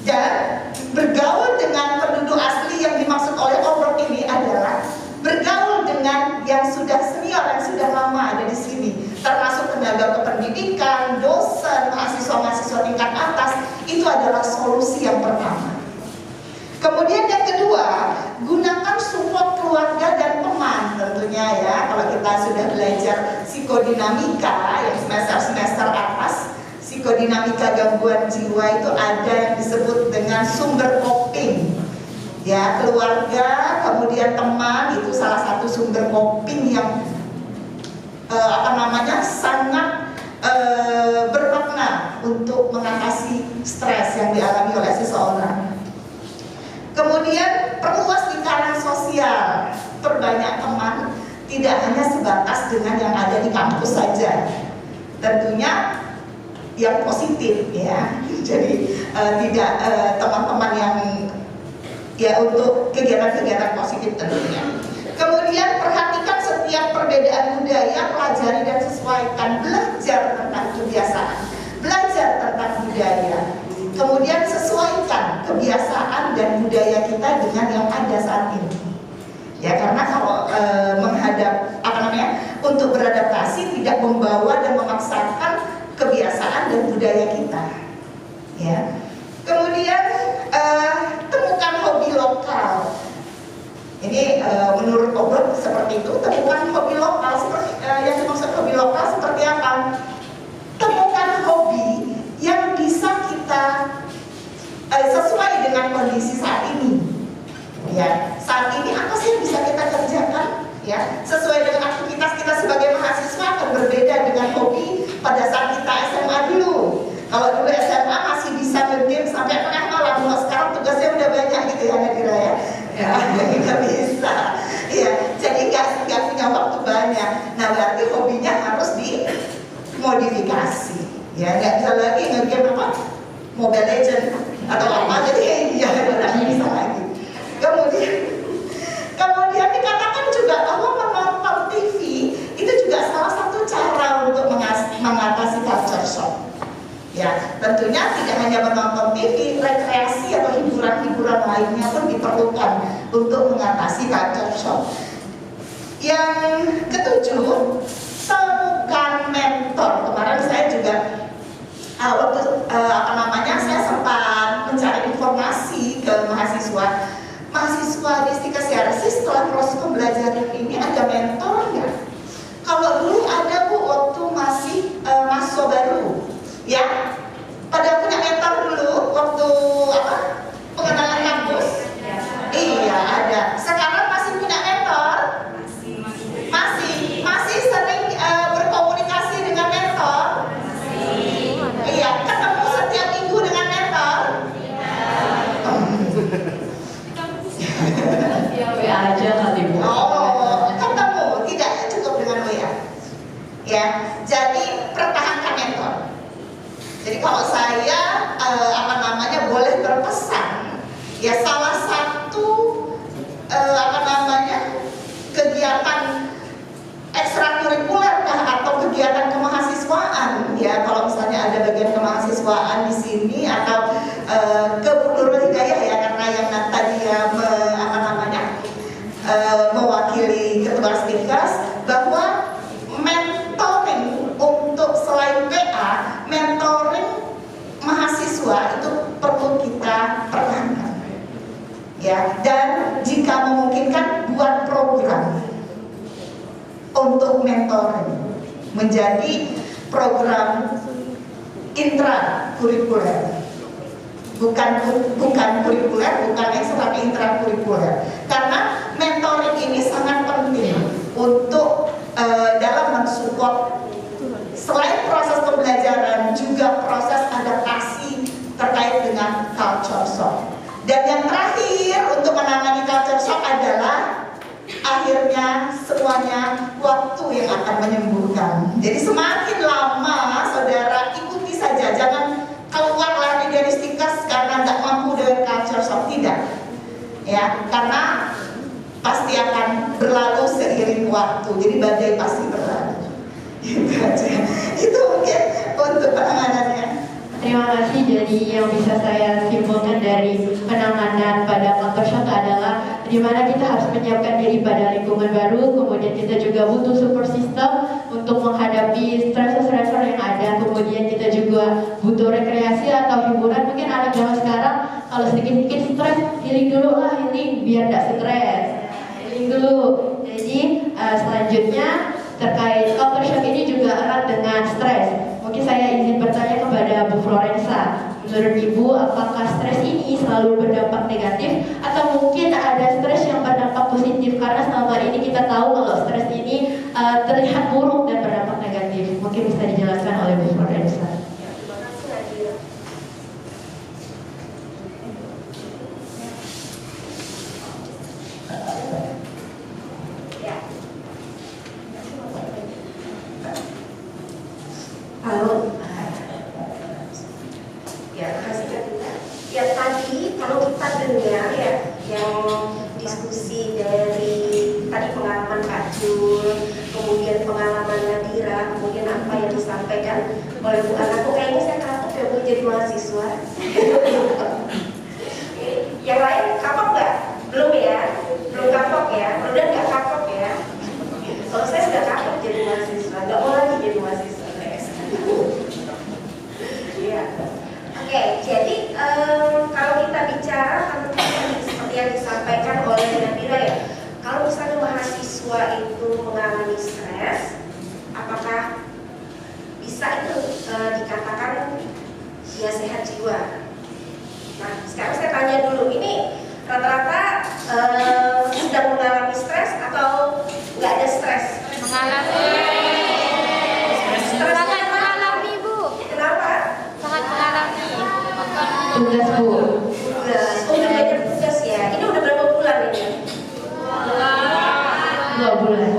Dan bergaul dengan penduduk asli yang dimaksud oleh Oborn ini adalah bergaul dengan yang sudah senior, yang sudah lama ada di sini, termasuk tenaga kependidikan, dosen, mahasiswa-mahasiswa tingkat atas. Itu adalah solusi yang pertama. Kemudian yang kedua, gunakan support keluarga dan teman tentunya ya. Kalau kita sudah belajar psikodinamika yang semester atas, psikodinamika gangguan jiwa itu ada yang disebut dengan sumber coping. Ya, keluarga, kemudian teman itu salah satu sumber coping yang sangat bermakna untuk mengatasi stres yang dialami oleh seseorang. Kemudian perluas lingkaran sosial, perbanyak teman, tidak hanya sebatas dengan yang ada di kampus saja. Tentunya yang positif ya. Jadi tidak teman-teman yang ya untuk kegiatan-kegiatan positif tentunya. Kemudian perhatikan setiap perbedaan budaya, pelajari dan sesuaikan, belajar tentang kebiasaan, belajar tentang budaya. Kemudian sesuaikan kebiasaan dan budaya kita dengan yang ada saat ini. Ya, karena kalau untuk beradaptasi tidak membawa dan memaksakan kebiasaan dan budaya kita. Ya. Kemudian temukan hobi lokal. Ini menurut Oborn seperti itu. Temukan hobi lokal seperti yang dimaksud hobi lokal seperti apa? Temukan hobi yang bisa kita sesuai dengan kondisi saat ini. Ya, saat ini apa sih yang bisa kita kerjakan? Ya, sesuai dengan aktivitas kita sebagai mahasiswa akan berbeda dengan hobi pada saat kita SMA dulu. Kalau dulu SMA masih bisa nge-game sampai tengah malam, kalau sekarang tugasnya udah banyak gitu ya Nadira ya. Ya, nggak bisa. Ya, jadi nggak punya waktu banyak. Nah, berarti hobinya harus dimodifikasi. Ya, nggak bisa lagi nge-game apa? Mobile Legends atau apa, jadi ya nggak bisa lagi. Kemudian dikatakan juga bahwa menonton TV itu juga salah satu cara untuk mengatasi culture shock. Ya, tentunya tidak hanya menonton TV, rekreasi atau hiburan-hiburan lainnya pun diperlukan untuk mengatasi culture shock. Yang ketujuh, temukan mentor. Kemarin saya juga saya sempat mencari informasi ke mahasiswa di Stikasiarsi setelah proses pembelajaran ini ada mentor nggak? Kalau dulu ada Bu waktu masih mahasiswa baru, ya, pada punya mentor dulu waktu pengenalan kampus. Iya ada. Sekarang masih punya mentor? Masih sering berkomunikasi dengan mentor? Iya, ketemu setiap minggu dengan mentor? WA aja kali Bu. Oh, ketemu, tidak cukup dengan WA. Ya, jadi pertahankan mentor. Jadi kalau saya boleh berpesan, ya salah satu kegiatan ekstrakurikuler atau kegiatan kemahasiswaan, ya kalau misalnya ada bagian kemahasiswaan di sini atau ke Nurul Hidayah ya, karena yang tadi ya ya. Dan jika memungkinkan buat program untuk mentoring menjadi program intrakurikuler, bukan kurikuler, bukan ekstra, tapi intrakurikuler. Karena mentoring ini sangat penting untuk dalam mensupport selain proses pembelajaran juga proses adaptasi terkait dengan culture shock. Dan yang terakhir untuk menangani culture shock adalah akhirnya semuanya waktu yang akan menyembuhkan. Jadi semakin lama saudara ikuti saja, jangan keluar lari dari stikers karena nggak mampu dengan culture shock, tidak. Ya, karena pasti akan berlalu seiring waktu. Jadi badai pasti berlalu. Gitu aja. Itu mungkin untuk penanganannya. Terima kasih. Jadi yang bisa saya simpulkan dari penanganan pada culture shock adalah di mana kita harus menyiapkan diri pada lingkungan baru, kemudian kita juga butuh support system untuk menghadapi stressor yang ada, kemudian kita juga butuh rekreasi atau hiburan. Mungkin anak zaman sekarang kalau sedikit-sedikit stres, healing dulu lah, healing biar tidak stres, healing dulu. Jadi selanjutnya terkait culture shock ini juga erat dengan stres. Mungkin saya izin bertanya kepada Bu Florensa, menurut Ibu apakah stres ini selalu berdampak negatif atau mungkin ada stres yang berdampak positif? Karena selama ini kita tahu kalau stres ini terlihat buruk dan berdampak negatif. Mungkin bisa dijelaskan oleh Bu Florensa. Terima kasih Nadia. Halo. Ya, kasih Nadia. Ya tadi kalau kita dengar ya yang diskusi dari tadi pengalaman Pak Jul, kemudian pengalaman Nadira, kemudian apa yang disampaikan oleh Bu Anakku, kayaknya saya kapok ya Bu jadi mahasiswa. Yang lain kapok nggak? Belum ya? Belum kapok ya? Mudah nggak kapok ya? Kalau saya sudah kapok jadi mahasiswa, nggak mau lagi jadi mahasiswa. Iya. Oke, jadi kalau kita bicara tentang seperti yang disampaikan oleh Nadira ya, kalau misalnya mahasiswa itu mengalami stres, apakah bisa itu dikatakan dia sehat jiwa? Nah, sekarang saya tanya dulu, ini rata-rata sedang mengalami stres atau nggak ada stres? Mengalami. Sangat mengalami, Bu. Kenapa? Sangat mengalami. Tugas Bu. Tugas. Oh, udah banyak tugas ya. Ini udah berapa bulan ini? 2 bulan.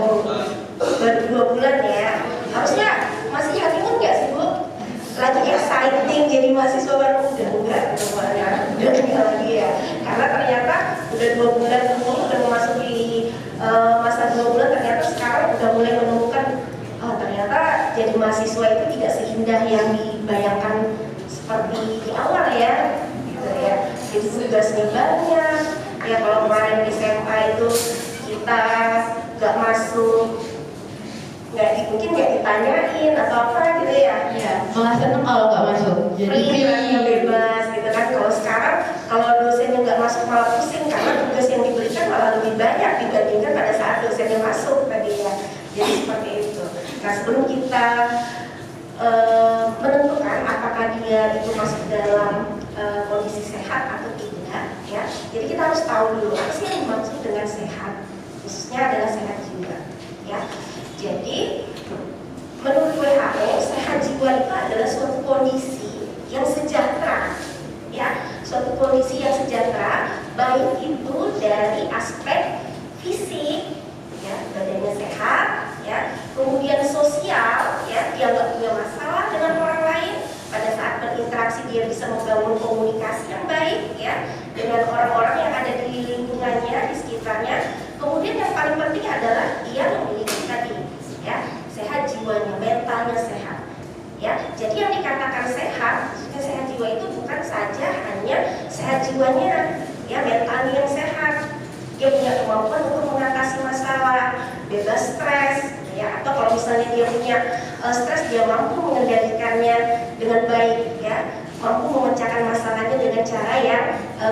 Baru 2 bulan ya. Harusnya masih honeymoon nggak sih Bu? Lagi exciting jadi mahasiswa baru enggak ya. Udah enggak lagi ya. Karena ternyata udah 2 bulan kemudian udah memasuki masa 2 bulan, ternyata sekarang udah mulai menemukan ternyata jadi mahasiswa itu tidak seindah yang dibayangkan seperti di awal ya, gitu ya. Jadi tugasnya banyak. Ya kalau kemarin di SMA itu kita nggak masuk, mungkin nggak ditanyain atau apa gitu ya. Ya, malah seneng kalau nggak masuk. Jadi Free, bebas gitu kan. Kalau sekarang kalau dosennya nggak masuk malah pusing karena tugas yang diberikan malah lebih banyak dibandingkan pada saat dosennya masuk tadi ya. Jadi seperti itu. Nah sebelum kita menentukan apakah dia itu masuk dalam kondisi sehat atau tidak, ya. Jadi kita harus tahu dulu apa sih yang dimaksud dengan sehat, khususnya adalah sehat jiwa, ya. Jadi menurut WHO sehat jiwa itu adalah suatu kondisi yang sejahtera, ya, suatu kondisi yang sejahtera baik itu dari aspek fisik, ya, badannya sehat, ya, kemudian sosial, ya, dia nggak punya masalah dengan orang lain, pada saat berinteraksi dia bisa membangun komunikasi yang baik, ya, dengan orang-orang yang ada di lingkungannya, di sekitarnya. Kemudian yang paling penting adalah dia memiliki tadi, ya, sehat jiwanya, mentalnya sehat, ya. Jadi yang dikatakan sehat, maksudnya sehat jiwa itu bukan saja hanya sehat jiwanya, ya, mentalnya yang sehat. Dia punya kemampuan untuk mengatasi masalah, bebas stres, ya, atau kalau misalnya dia punya stres, dia mampu mengendalikannya dengan baik, ya. mampu memecahkan masalahnya dengan cara yang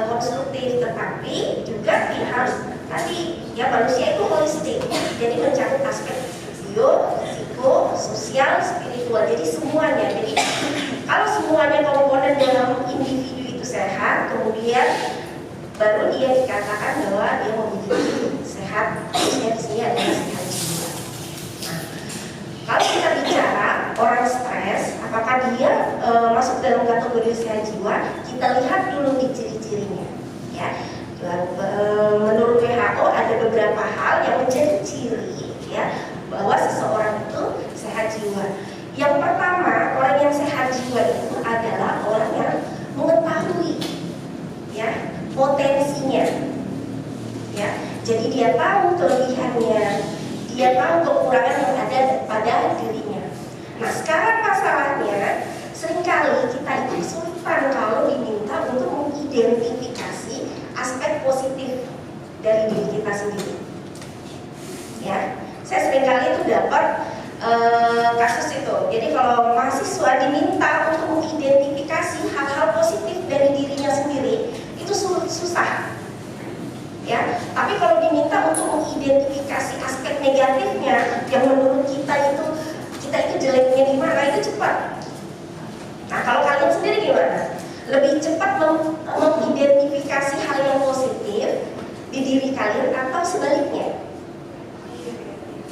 konstruktif, tetapi juga dia harus tadi ya manusia itu holistik, jadi mencakup aspek bio, psiko, sosial, spiritual, jadi semuanya. Jadi kalau semuanya komponen dalam individu itu sehat, kemudian baru dia dikatakan bahwa dia memiliki sehat, khususnya di sini adalah sehat jiwa. Nah, kalau kita bicara orang stres, apakah dia masuk dalam kategori sehat jiwa? Kita lihat dulu nih ciri-cirinya. Ya, menurut WHO ada beberapa hal yang menjadi ciri ya bahwa seseorang itu sehat jiwa. Yang pertama, orang yang sehat jiwa itu adalah orang yang mengetahui ya potensinya. Ya, jadi dia tahu kelebihannya, dia tahu kekurangan yang ada pada dirinya. Nah, sekarang masalahnya seringkali kita itu kesulitan kalau diminta untuk mengidentifikasi aspek positif dari diri kita sendiri. Ya, saya seringkali itu dapat kasus itu. Jadi kalau mahasiswa diminta untuk mengidentifikasi hal-hal positif dari dirinya sendiri, itu susah. Ya, tapi kalau diminta untuk mengidentifikasi aspek negatifnya yang menurut kita itu jeleknya di mana, itu cepat. Nah, kalau kalian sendiri gimana? Lebih cepat mengidentifikasi hal yang positif di diri kalian atau sebaliknya?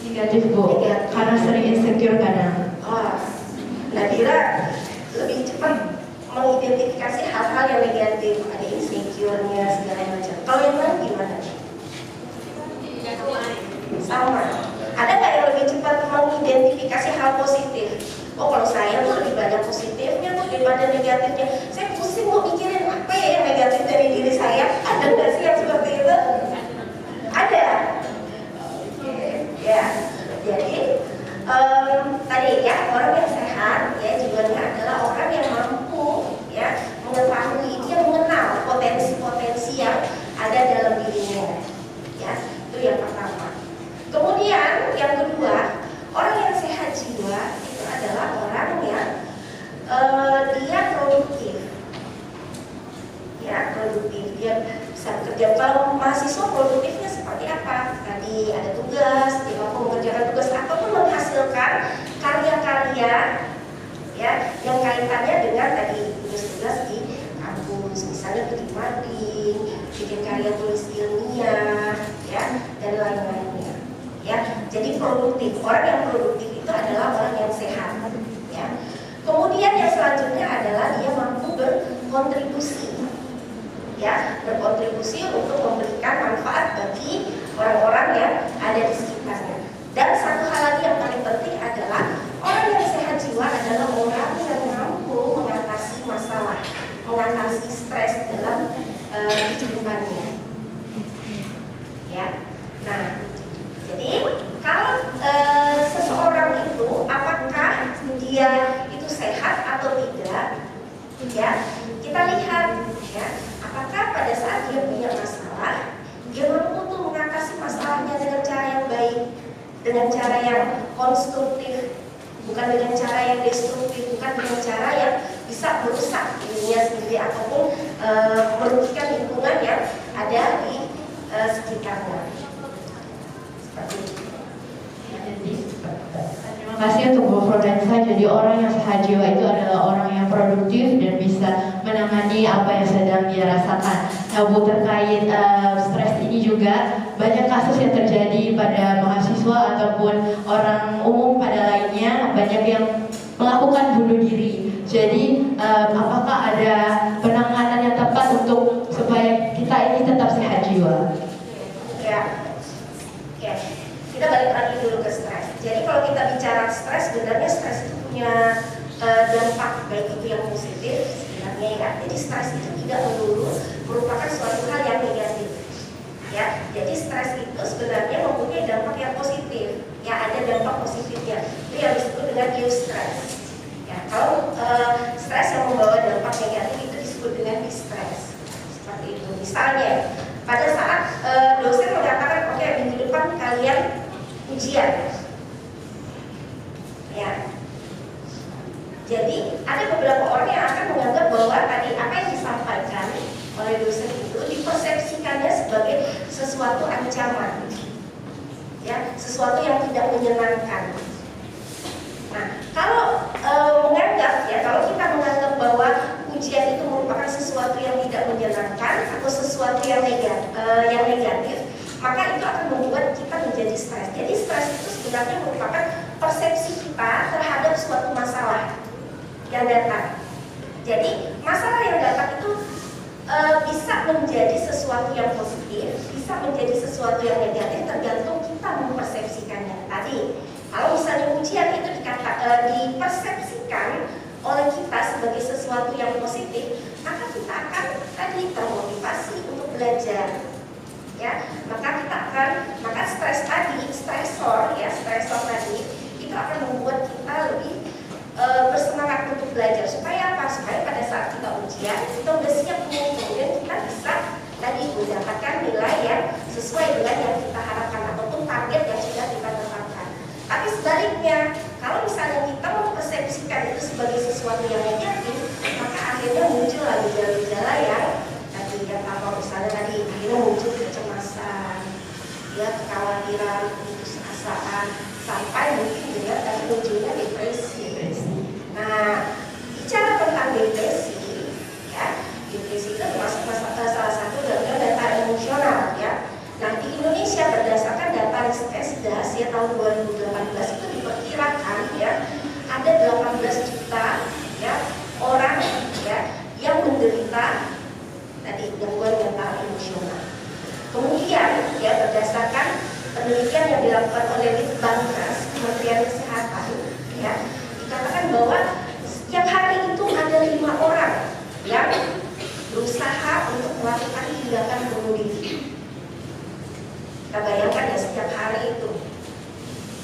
Negatif, Bu. Negatif. Karena sering insecure kadang. Oh, Nadira lebih cepat mengidentifikasi hal-hal yang negatif, ada insecure-nya segala macam. Kalau yang lain gimana? Sama. Ada nggak yang lebih cepat mengidentifikasi hal positif? Oh, kalau saya tuh lebih banyak positifnya tuh daripada negatifnya. Saya pusing mau mikirin apa ya yang negatif dari diri saya. Ada nggak sih yang seperti itu? Ada. Ya, jadi tadi ya orang yang sehat ya jiwanya adalah orang yang mampu ya mengetahui, dia mengenal potensi-potensi yang ada dalam dirinya. Ya, itu yang pertama. Kemudian yang kedua, orang yang sehat jiwa itu adalah orang yang dia produktif. Ya, produktif. Dia bisa bekerja. Kalau mahasiswa produktifnya seperti apa? Tadi ada tugas, dia mampu mengerjakan tugas ataupun menghasilkan karya-karya ya yang kaitannya dengan tadi tugas-tugas di kampus, misalnya bikin mading, bikin karya tulis ilmiah, ya dan lain-lainnya. Ya, jadi produktif. Orang yang produktif itu adalah orang yang sehat. Ya. Kemudian yang selanjutnya adalah dia mampu berkontribusi. Ya, berkontribusi untuk memberikan manfaat bagi orang-orang yang ada di sekitarnya. Dan satu hal lagi yang paling penting adalah orang yang sehat jiwa adalah orang yang mampu mengatasi masalah, mengatasi stres dalam kehidupannya. Ya, nah, jadi kalau seseorang itu apakah dia itu sehat atau tidak? Ya, kita lihat ya. Apakah pada saat dia punya masalah, dia mampu tuh mengatasi masalahnya dengan cara yang baik, dengan cara yang konstruktif, bukan dengan cara yang destruktif, bukan dengan cara yang bisa merusak dirinya sendiri ataupun merugikan lingkungan yang ada di sekitarnya. Seperti itu. Terima kasih untuk Bu Frodensa. Jadi orang yang sehat jiwa itu adalah orang yang produktif dan bisa menangani apa yang sedang dia rasakan. Nah, Bu, terkait stres ini juga banyak kasus yang terjadi pada mahasiswa ataupun orang umum pada lainnya, banyak yang melakukan bunuh diri. Jadi apakah ada penanganan yang tepat untuk supaya kita ini tetap sehat jiwa? Ya, oke. Kita balik lagi dulu ke stres. Jadi kalau kita bicara stres, sebenarnya stres itu punya dampak baik itu yang positif sebenarnya ya. Jadi stres itu tidak melulu merupakan suatu hal yang negatif. Ya, jadi stres itu sebenarnya mempunyai dampak yang positif. Ya, ada dampak positifnya. Itu yang disebut dengan eustress. Ya, kalau stres yang membawa dampak negatif itu disebut dengan distress. Seperti itu. Misalnya, pada saat dosen mengatakan, oke, minggu depan kalian ujian. Ya. Jadi ada beberapa orang yang akan menganggap bahwa sesuatu ancaman, ya, sesuatu yang tidak menyenangkan. Nah, kalau menganggap, ya, kalau kita menganggap bahwa ujian itu merupakan sesuatu yang tidak menyenangkan atau sesuatu yang negatif, maka itu akan membuat kita menjadi stres. Jadi stres itu sebenarnya merupakan persepsi kita terhadap suatu masalah yang datang. Jadi masalah yang datang itu bisa menjadi sesuatu yang positif, bisa menjadi sesuatu yang negatif, tergantung kita mempersepsikannya. Tadi, kalau misalnya ujian itu dipersepsikan oleh kita sebagai sesuatu yang positif, maka kita akan tadi termotivasi untuk belajar. Ya, maka stres tadi, stresor tadi itu akan membuat kita lebih bersemangat untuk belajar. Supaya apa? Supaya pada saat kita ujian kita udah siap nih, kemudian kita bisa tadi mendapatkan nilai yang sesuai dengan yang kita harapkan ataupun target yang sudah kita tetapkan. Tapi sebaliknya, kalau misalnya kita mempersepsikan itu sebagai sesuatu yang negatif, maka akhirnya muncul lagi gejala-gejala yang tadi misalnya tadi akhirnya muncul kecemasan, ya, kekhawatiran, putusasaan, sampai mungkin juga tadi munculnya depresi. Nah, bicara tentang depresi, ya, depresi itu termasuk salah satu gangguan data emosional, ya. Nah, di Indonesia berdasarkan data Ristek ya, tahun 2018 itu diperkirakan, ya, ada 18 juta, ya, orang, ya, yang menderita tadi gangguan mental emosional. Kemudian, ya, berdasarkan penelitian yang dilakukan oleh Litbangkes Kementerian Kesehatan, ya, dikatakan bahwa setiap hari itu ada 5 orang yang berusaha untuk melakukan tindakan bunuh diri. Kita bayangkan ya, setiap hari itu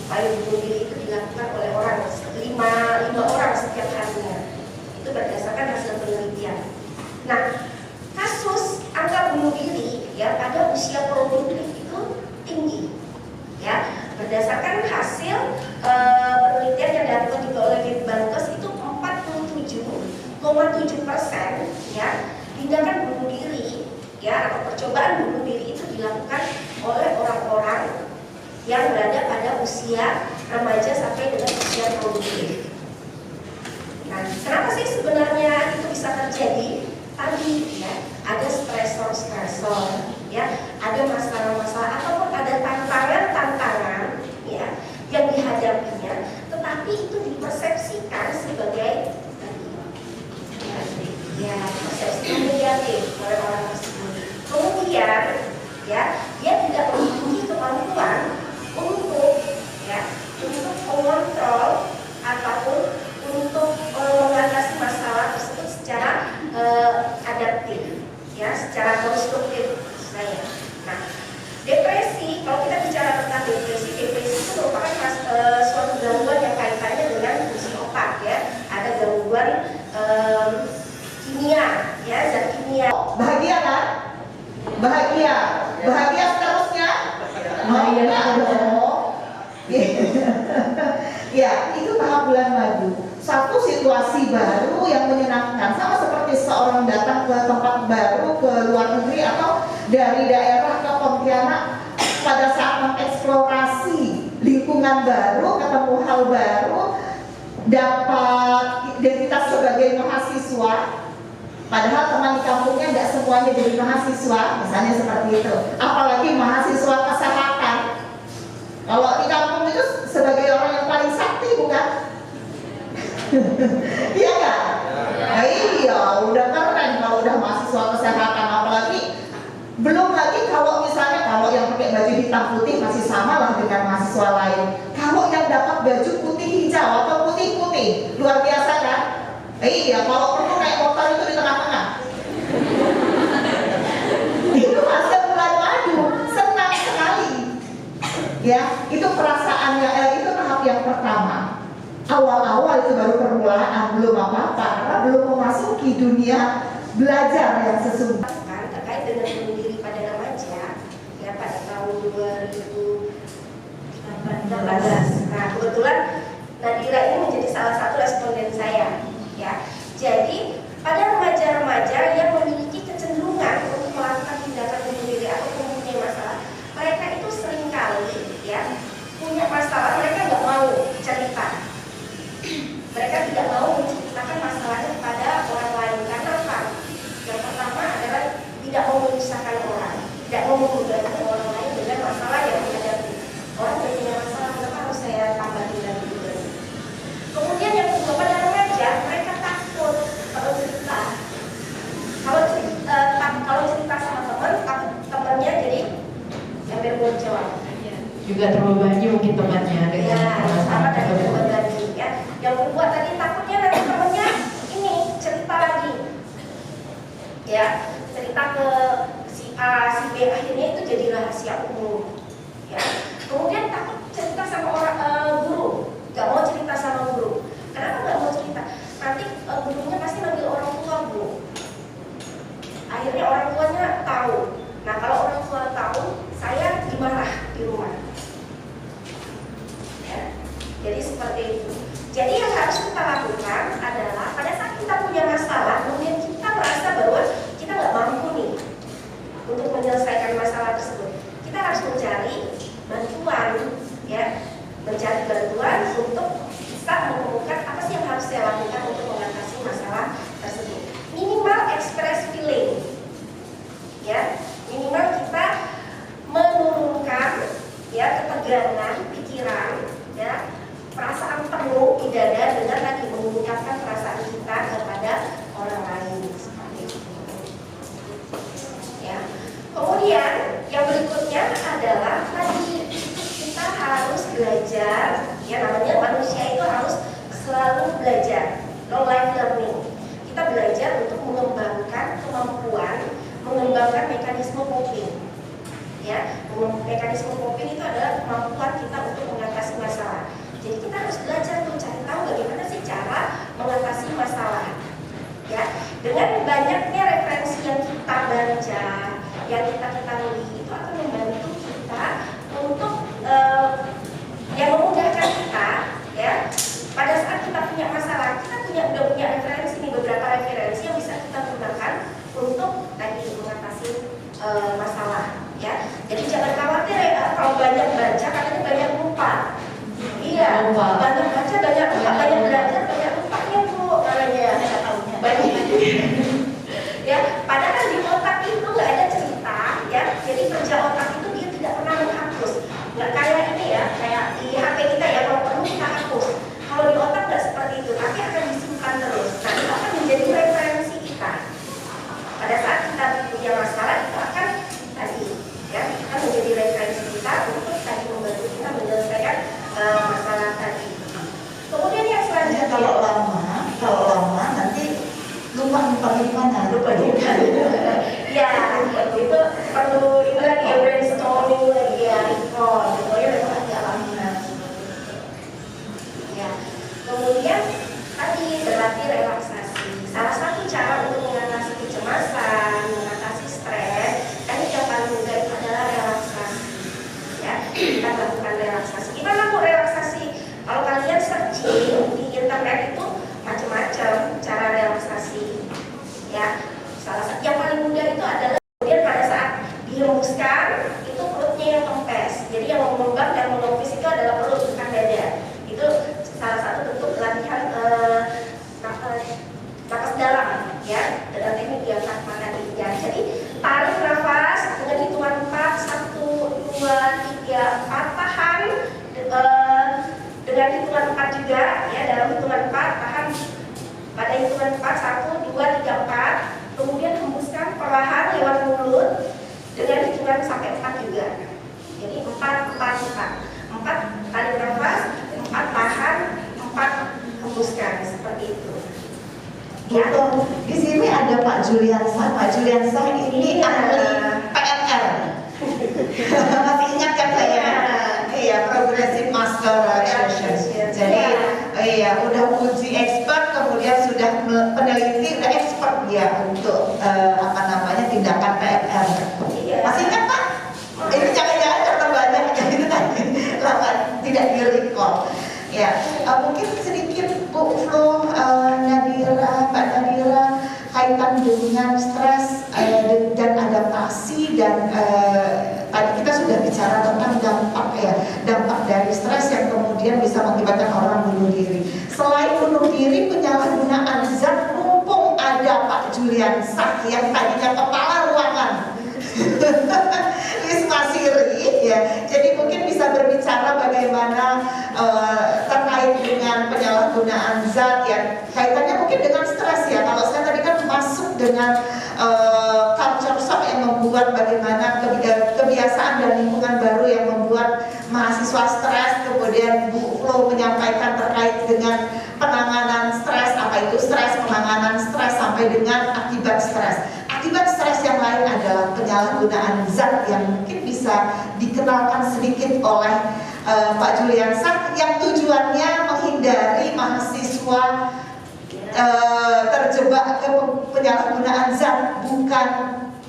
upaya bunuh diri itu dilakukan oleh lima orang setiap harinya. Itu berdasarkan hasil penelitian. Nah, kasus angka bunuh diri, ya, pada usia produktif itu tinggi, ya. Berdasarkan hasil penelitian yang dilakukan juga oleh Litbangkes itu 47,7%, ya, tindakan bunuh diri, ya, atau percobaan bunuh diri itu dilakukan oleh orang-orang yang berada pada usia remaja sampai dengan usia produktif. Nah, kenapa sih sebenarnya itu bisa terjadi? Tadi, ya, ada stresor, ya, ada masalah-masalah ataupun ada tantangan, ya, yang dihadapinya, tetapi itu dipersepsikan sebagai ya, persepsi negatif oleh orang tersebut. Kemudian, ya, dia tidak memiliki kemampuan untuk, ya, untuk mengontrol ataupun untuk mengatasi masalah tersebut secara adaptif, ya, secara konstruktif saya. Nah, depresi, kalau kita bicara tentang depresi itu merupakan suatu gangguan yang kaitannya dengan fungsi otak, ya. Ada gangguan kimia, ya, zat kimia. Bahagia kan? Bahagia seterusnya? Bahagia dong. Ya, itu tahap bulan madu. Satu situasi baru yang menyenangkan, sama seperti seorang datang ke tempat baru, ke luar negeri atau dari daerah ke Pontianak, pada saat mengeksplorasi lingkungan baru, ketemu hal baru, dapat identitas sebagai mahasiswa. Padahal teman di kampungnya nggak semuanya jadi mahasiswa, misalnya seperti itu. Apalagi mahasiswa kesehatan. Kalau di kampung itu sebagai orang yang paling sakti, bukan? Iya nggak? Nah, iya, udah keren kalau udah mahasiswa kesehatan. Apalagi belum lagi kalau misalnya kalau yang pakai baju hitam putih masih sama lah dengan mahasiswa lain. Kalau yang dapat baju putih hijau atau putih-putih, luar biasa kan? Iya, kalau perlu naik motor itu di tengah-tengah. Itu fase bulan madu, senang sekali. Ya, itu perasaannya, itu tahap yang pertama. Awal-awal itu baru permulaan, belum apa-apa, karena belum memasuki dunia belajar yang sesungguhnya. Terkait dengan bunuh diri pada remaja, ya, pada tahun 2018. Nah, kebetulan Nadira ini menjadi salah satu responden saya, ya. Jadi pada remaja-remaja yang memiliki kecenderungan untuk melakukan tindakan bunuh diri atau mempunyai masalah, menjawab. Juga terbebani mungkin temannya dengan Ya, sama perasaan tadi tersebut. berbagi ya. Yang membuat tadi takutnya nanti temennya ini cerita lagi, ya cerita ke si A, si B, akhirnya itu jadi rahasia umum. Ya. Kemudian takut cerita sama orang guru, nggak mau cerita sama guru. Kenapa nggak mau cerita? Nanti gurunya pasti manggil orang tua bu. Akhirnya orang tuanya tahu. Nah kalau orang tua tahu, saya dimarah di rumah. Ya. Jadi seperti itu. Jadi yang harus kita lakukan adalah pada saat kita punya masalah, kemudian kita merasa bahwa kita nggak mampu nih untuk menyelesaikan masalah tersebut, kita harus mencari bantuan, ya, mencari bantuan untuk bisa menemukan apa sih yang harus saya lakukan untuk mengatasi masalah tersebut. Minimal express feeling, ya, minimal kita menurunkan ya ketegangan pikiran, ya, perasaan penuh di dada dengan tadi mengungkapkan perasaan kita kepada orang lain seperti itu. Ya. Kemudian yang berikutnya adalah tadi kita harus belajar, ya namanya manusia itu harus selalu belajar, long life learning. Kita belajar untuk mengembangkan kemampuan, mengembangkan mekanisme coping. Ya, mekanisme coping itu adalah kemampuan kita untuk mengatasi masalah. Jadi kita harus belajar untuk cari tahu bagaimana sih cara mengatasi masalah. Ya, dengan banyaknya referensi yang kita baca, yang kita ketahui itu akan membantu kita untuk yang memudahkan kita, ya. Pada saat kita punya masalah, kita udah punya referensi nih, beberapa referensi yang bisa kita gunakan untuk tadi mengatasi masalah. Ya, jadi jangan khawatir ya kalau banyak baca, katanya banyak lupa. Iya, banyak baca, banyak lupa, banyak belajar, banyak lupanya bu, namanya. Banyak. Ya, padahal di otak itu nggak ada cerita, ya. Jadi kerja otak itu dia tidak pernah menghapus. Nggak kayak ini ya, kayak di HP kita ya, kalau perlu kita hapus. Kalau di otak nggak seperti itu, tapi akan disimpan terus. Nah, itu akan menjadi referensi kita. Pada saat kita punya masalah, itu akan tadi, ya, akan menjadi referensi kita untuk tadi membantu kita menyelesaikan masalah tadi. Kemudian yang selanjutnya, kalau lama nanti lupa di mana, lupa di mana. Ya, itu perlu ini lagi ya, brainstorming lagi ya, recall, pokoknya memang agak lama. Ya, kemudian tadi berlatih relaksasi. Salah satu cara untuk mengatasi kecemasan, mengatasi stres, kan yang paling mudah itu adalah relaksasi. Ya, kita lakukan relaksasi. Gimana mau relaksasi? Kalau kalian searching di internet itu macam-macam cara relaksasi. Ya, salah satu yang paling mudah itu adalah kemudian pada saat dihembuskan itu perutnya yang kempes. Jadi yang mengembang dan menepis itu adalah perut, bukan dada. Itu salah satu bentuk latihan napas dalam, ya, dengan teknik diafragma tadi. Ya, jadi tarik nafas dengan hitungan 4, 1, 2, 3, 4, tahan dengan hitungan 4 juga, ya, dalam hitungan 4 tahan pada hitungan 4, 1, 2, 3, 4, kemudian hembuskan perlahan lewat mulut dengan hitungan sampai 4 juga. Jadi 4, 4, 4, 4 tarik nafas, 4 tahan, 4 hembuskan, seperti itu. Ya. Di sini ada Pak Juliansah. Pak Juliansah ini ahli PNR. Masih ingat kan saya? Iya, Progressive Master Relaxation. Jadi, iya, udah uji expert, kemudian sudah peneliti, udah expert dia untuk tindakan PNR. Masih ingat Pak? Ini jangan-jangan terbanyak itu tadi, tidak di-recall. Ya, mungkin sedikit Bu Flo, Mbak Nadira, kaitan dengan stres dan adaptasi dan tadi kita sudah bicara tentang dampak dari stres yang kemudian bisa mengakibatkan orang bunuh diri. Selain bunuh diri, penyalahgunaan zat, mumpung ada Pak Juliansah yang tadinya kepala ruangan Wisma Siri, ya. Jadi mungkin bisa berbicara bagaimana terkait dengan penyalahgunaan zat, ya, kaitannya mungkin dengan stres, ya. Kalau saya tadi kan masuk dengan culture shock yang membuat bagaimana kebiasaan dan lingkungan baru sampai dengan akibat stres. Akibat stres yang lain adalah penyalahgunaan zat yang mungkin bisa dikenalkan sedikit oleh Pak Juliansyah, yang tujuannya menghindari mahasiswa terjebak ke penyalahgunaan zat, bukan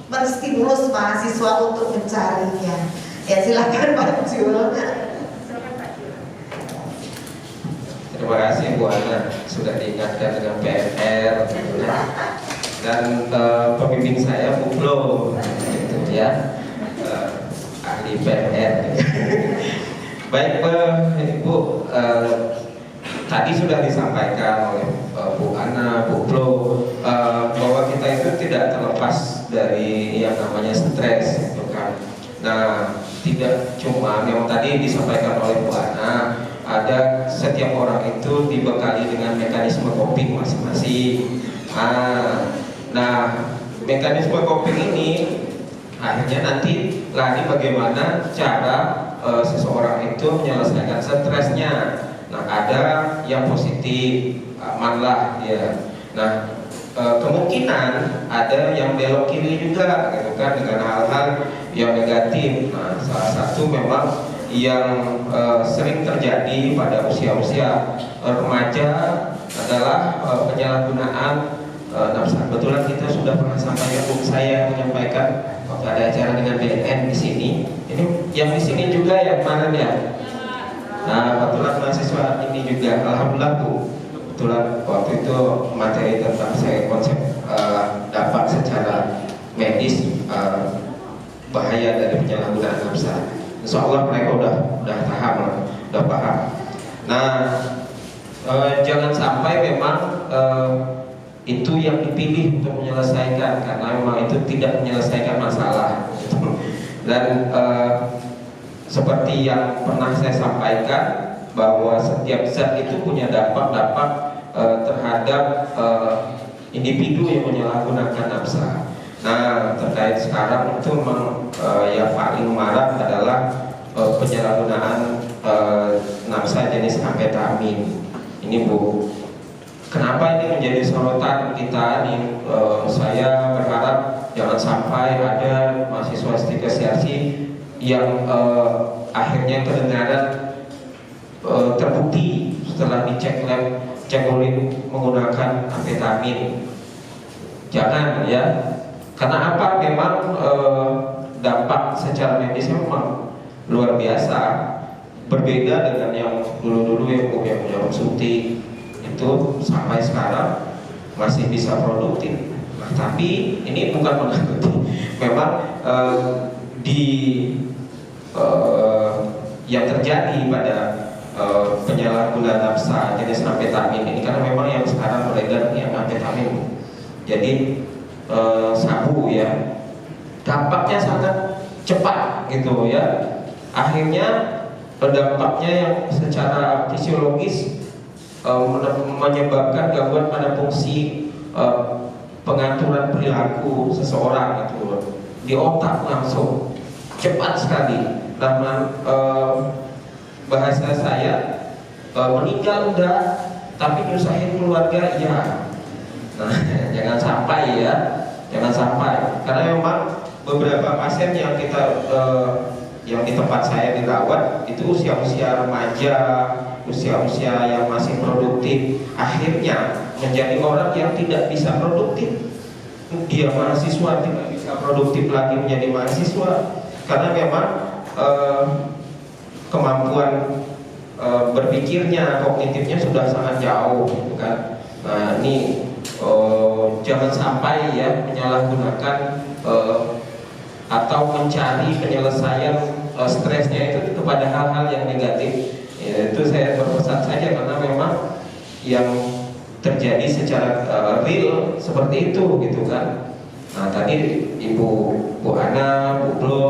menstimulus mahasiswa untuk mencarinya. Ya, silakan Pak Jul. Terima kasih Bu Ana sudah diingatkan dengan PNR dan pembimbing saya Bu Flo, gitu ya, ahli PNR. Baik Bu, tadi sudah disampaikan oleh Bu Ana, Bu Flo, bahwa kita itu tidak terlepas dari yang namanya stres, gitu kan. Nah, tidak cuma yang tadi disampaikan oleh Bu Ana, ada setiap orang itu dibekali dengan mekanisme coping masing-masing. Nah, mekanisme coping ini akhirnya nanti lagi bagaimana cara seseorang itu menyelesaikan stresnya. Nah, ada yang positif, aman lah ya. Nah, kemungkinan ada yang belok kiri juga, gitu kan, dengan hal-hal yang negatif. Nah, salah satu memang yang sering terjadi pada usia-usia remaja adalah penyalahgunaan nafsu. Kebetulan kita sudah pernah sampaikan, saya menyampaikan waktu ada acara dengan BNN di sini. Ini yang di sini juga ya kemarin ya. Nah, kebetulan mahasiswa ini juga, alhamdulillah Bu. Kebetulan waktu itu materi tentang saya konsep dapat secara medis bahaya dari penyalahgunaan nafsu. Insya Allah mereka udah paham. Nah, jangan sampai memang itu yang dipilih untuk menyelesaikan, karena memang itu tidak menyelesaikan masalah. Dan seperti yang pernah saya sampaikan, bahwa setiap zat itu punya dampak terhadap individu yang menyalahgunakan nafsu. Nah, terkait sekarang itu memang yang paling marak adalah penyalahgunaan nafsu jenis amfetamin. Ini Bu, kenapa ini menjadi sorotan kita nih? Saya berharap jangan sampai ada mahasiswa stigmatisasi yang akhirnya kedengaran terbukti setelah dicek lab, cek urin menggunakan amfetamin. Jangan ya. Karena apa? Memang dampak secara medis memang luar biasa, berbeda dengan yang dulu-dulu yang jarum suntik itu sampai sekarang masih bisa produktif. Nah, tapi ini bukan menakuti, memang yang terjadi pada penyalahgunaan nafsu jenis amfetamin ini, karena memang yang sekarang beredar yang amfetamin. Jadi sabu ya, dampaknya sangat cepat gitu ya. Akhirnya dampaknya yang secara fisiologis menyebabkan gangguan pada fungsi pengaturan perilaku seseorang itu di otak langsung cepat sekali. Nah, bahasa saya meninggal udah, tapi nyusahin keluarga ya. Nah, jangan sampai ya. Jangan sampai, karena memang beberapa pasien yang kita yang di tempat saya dirawat itu usia-usia remaja, usia-usia yang masih produktif, akhirnya menjadi orang yang tidak bisa produktif. Dia mahasiswa tidak bisa produktif lagi menjadi mahasiswa, karena memang kemampuan berpikirnya, kognitifnya sudah sangat jauh, gitu kan. Nah, ini jangan sampai ya menyalahgunakan atau mencari penyelesaian stresnya itu kepada hal-hal yang negatif. Ya, itu saya berpesan saja, karena memang yang terjadi secara real seperti itu, gitu kan. Nah, tadi Bu Ana, Bu Flo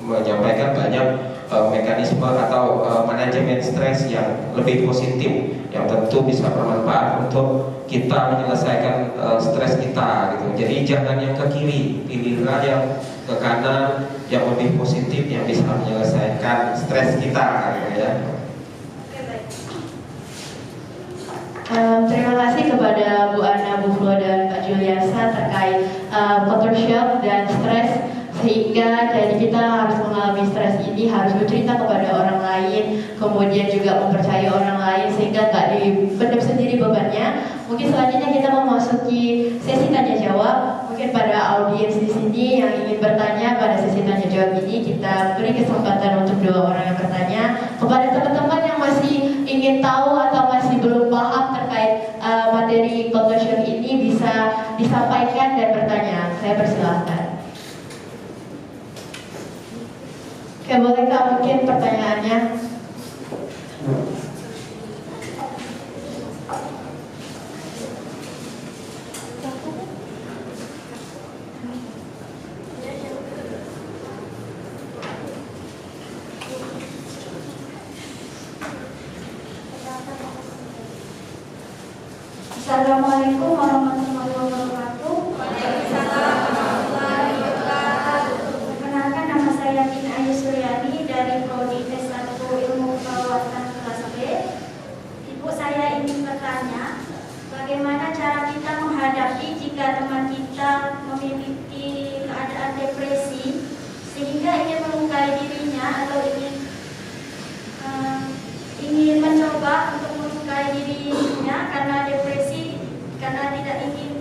menyampaikan banyak mekanisme atau manajemen stres yang lebih positif, yang tentu bisa bermanfaat untuk kita menyelesaikan stres kita gitu. Jadi jangan yang ke kiri, pilihlah yang ke kanan yang lebih positif, yang bisa menyelesaikan stres kita gitu ya. Terima kasih kepada Bu Ana, Bu Flo, dan Pak Juliasa terkait culture shock dan stres, sehingga jadi kita harus mengalami stres ini, harus bercerita kepada orang lain, kemudian juga mempercayai orang lain sehingga nggak dipendam sendiri bebannya. Mungkin selanjutnya kita memasuki sesi tanya jawab. Mungkin pada audiens di sini yang ingin bertanya pada sesi tanya jawab ini, kita beri kesempatan untuk 2 orang yang bertanya. Kepada teman-teman yang masih ingin tahu atau masih belum paham terkait materi culture shock ini, bisa disampaikan dan bertanya. Saya persilahkan. Oke, bolehkah mungkin pertanyaannya? Assalamualaikum warahmatullahi wabarakatuh. Perkenalkan, nama saya Bin Ayu Suryani dari Prodi S1 Ilmu Keperawatan kelas B. Ibu, saya ingin bertanya, bagaimana cara kita menghadapi jika teman kita memiliki keadaan depresi sehingga ingin melukai dirinya atau ingin mencoba untuk melukai dirinya karena depresi, karena tidak ingin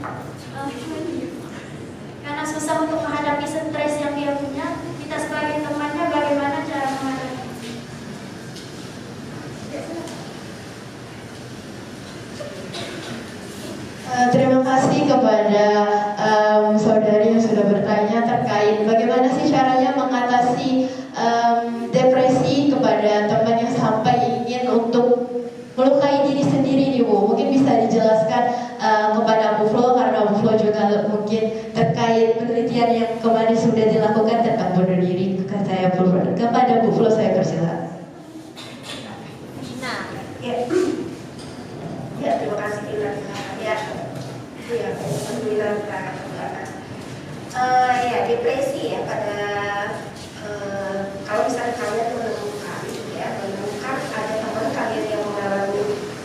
karena susah untuk menghadapi stres yang dia punya. Kita sebagai temannya bagaimana cara menghadapi? Terima kasih kepada saudari yang sudah bertanya terkait bagaimana sih caranya mengatasi depresi kepada teman yang sampai ingin untuk melukai diri sendiri nih Bu. Mungkin bisa dijelaskan kepada Bu Flo, karena Bu Flo juga mungkin terkait penelitian yang kemarin sudah dilakukan tentang bunuh diri. Kepada Bu Flo saya persilakan. Ya, terima kasih Bila. Ya, itu ya, alhamdulillah ya, depresi ya pada kalau misalnya kalian menemukan ada teman kalian yang mengalami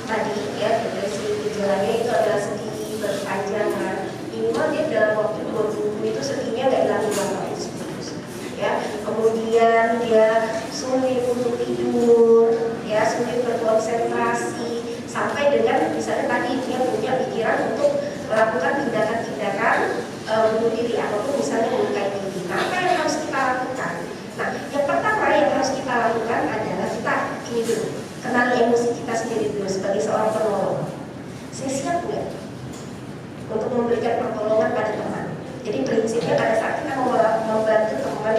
tadi ya depresi, gejalanya itu adalah sedih berkepanjangan, minimal dia dalam waktu 2 minggu itu sedihnya nggak hilang ya, kemudian dia sulit untuk tidur ya, sulit berkonsentrasi, sampai dengan misalnya tadi dia punya pikiran untuk melakukan tindakan-tindakan bunuh diri ataupun misalnya melukai diri. Nah, apa yang harus kita lakukan? Nah, yang pertama yang harus kita lakukan adalah kita ini dulu, kenali emosi kita sendiri dulu sebagai seorang penolong. Saya siap nggak untuk memberikan pertolongan pada teman? Jadi prinsipnya pada saat kita membantu teman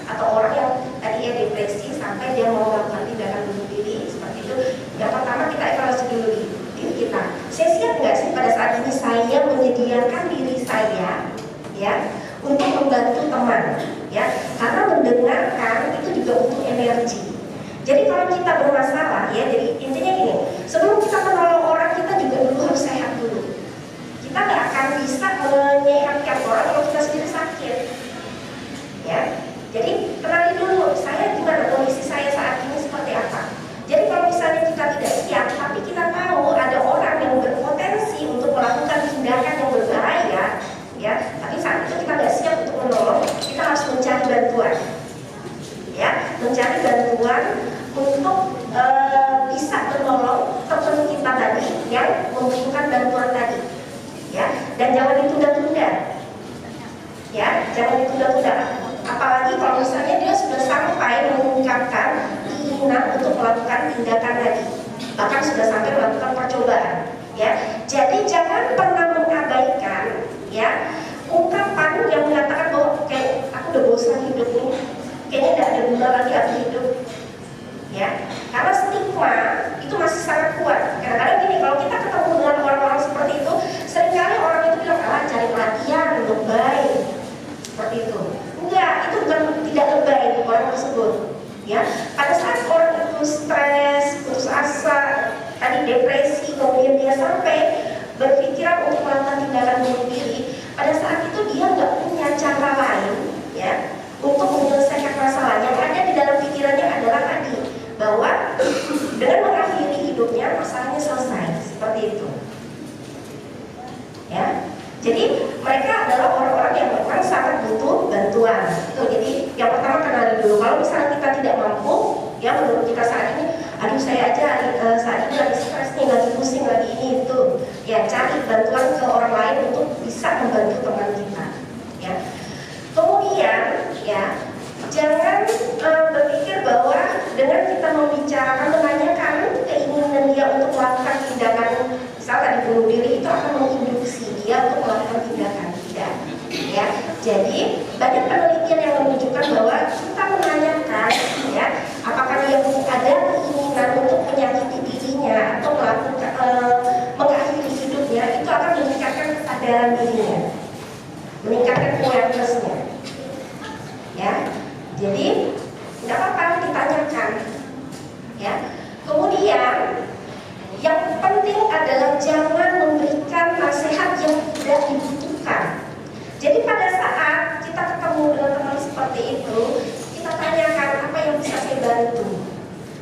atau orang yang tadi ya depresi sampai dia mau melakukan tindakan bunuh diri seperti itu, yang pertama kita evaluasi dulu diri kita. Saya siap nggak sih pada saat ini saya menyediakan diri saya ya untuk membantu teman ya, karena mendengarkan itu juga butuh energi. Jadi kalau kita bermasalah ya, jadi intinya gini, sebelum kita menolong orang kita juga dulu harus sehat dulu. Kita nggak akan bisa menyehatkan orang kalau kita sendiri sakit ya. Jadi kenali dulu saya gimana, kondisi saya saat ini seperti apa. Jadi kalau misalnya kita tidak siap tapi kita tahu ada orang yang berpotensi untuk melakukan tindakan yang berbahaya ya, tapi saat itu kita nggak siap untuk menolong, kita harus mencari bantuan ya, mencari bantuan untuk bisa menolong teman kita tadi yang membutuhkan bantuan tadi ya, dan jangan ditunda-tunda ya, jangan ditunda-tunda, apalagi kalau misalnya dia sudah sampai mengungkapkan keinginan untuk melakukan tindakan tadi, bahkan sudah sampai melakukan percobaan ya. Jadi jangan pernah mengabaikan ya ungkapan yang mengatakan bahwa kayak aku udah bosan hidup nih, kayaknya tidak ada guna lagi aku hidup ya, karena stigma itu masih sangat kuat. Kadang-kadang gini, kalau kita ketemu dengan orang-orang seperti itu, seringkali orang itu bilang cari perhatian, lebay seperti itu. Enggak, itu bukan tidak lebay orang tersebut ya. Pada saat orang itu stres, putus asa, tadi depresi, kemudian dia sampai berpikiran untuk melakukan tindakan bunuh diri, pada saat itu dia nggak punya cara lain ya untuk menyelesaikan masalah. Yang ada di dalam pikirannya adalah tadi bahwa dengan mengakhiri hidupnya masalahnya selesai, seperti itu kita tidak mampu, ya menurut kita saat ini, aduh saya aja saat ini lagi stres nih, lagi pusing, lagi ini itu, ya cari bantuan ke orang lain untuk bisa membantu teman kita, ya. Kemudian, ya jangan berpikir bahwa dengan kita membicarakan, menanyakan keinginan dia untuk melakukan tindakan, misal tadi bunuh diri, itu akan menginduksi dia untuk melakukan tindakan, tidak. Ya, jadi banyak penelitian yang menunjukkan bahwa kita menanyakan, ya, apakah dia ada keinginan untuk menyakiti dirinya atau melakukan mengakhiri hidupnya, itu akan meningkatkan kesadaran dirinya, meningkatkan awareness-nya, ya. Jadi tidak apa-apa ditanyakan, ya. Kemudian yang penting adalah jangan memberikan nasihat yang tidak dibutuhkan. Jadi pada saat kita ketemu dengan teman seperti itu, kita tanyakan apa yang bisa saya bantu.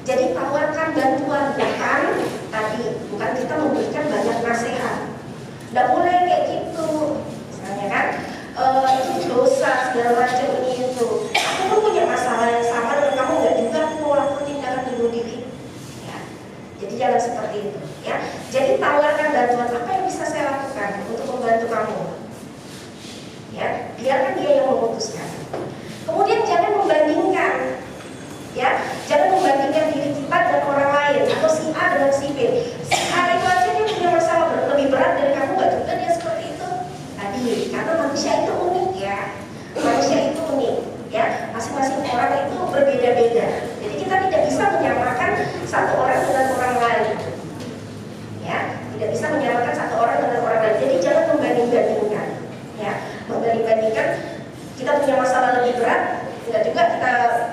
Jadi tawarkan bantuan, bukan kita memberikan banyak nasihat. Tidak boleh kayak gitu, misalnya kan, itu dosa segala macam ini itu. Aku pun punya masalah yang sama dengan kamu, nggak juga aku mau lakukan tindakan bunuh diri. Ya. Jadi jangan seperti itu. Ya. Jadi tawarkan bantuan apa yang bisa saya lakukan untuk membantu kamu. Ya, biarkan dia yang memutuskan. Kemudian jangan membandingkan, ya, jangan membandingkan diri kita dengan orang lain atau si A dengan si B. Si A itu aja dia punya masalah lebih berat dari kamu, nggak juga dia seperti itu. Tadi, karena manusia itu unik, ya, manusia itu unik, ya, masing-masing orang itu berbeda-beda. Jadi kita tidak bisa menyamakan satu orang dengan orang lain, ya, tidak bisa menyamakan satu orang dengan orang lain. Jadi jangan membanding-bandingkan. Ya, membanding-bandingkan kita punya masalah lebih berat, tidak juga kita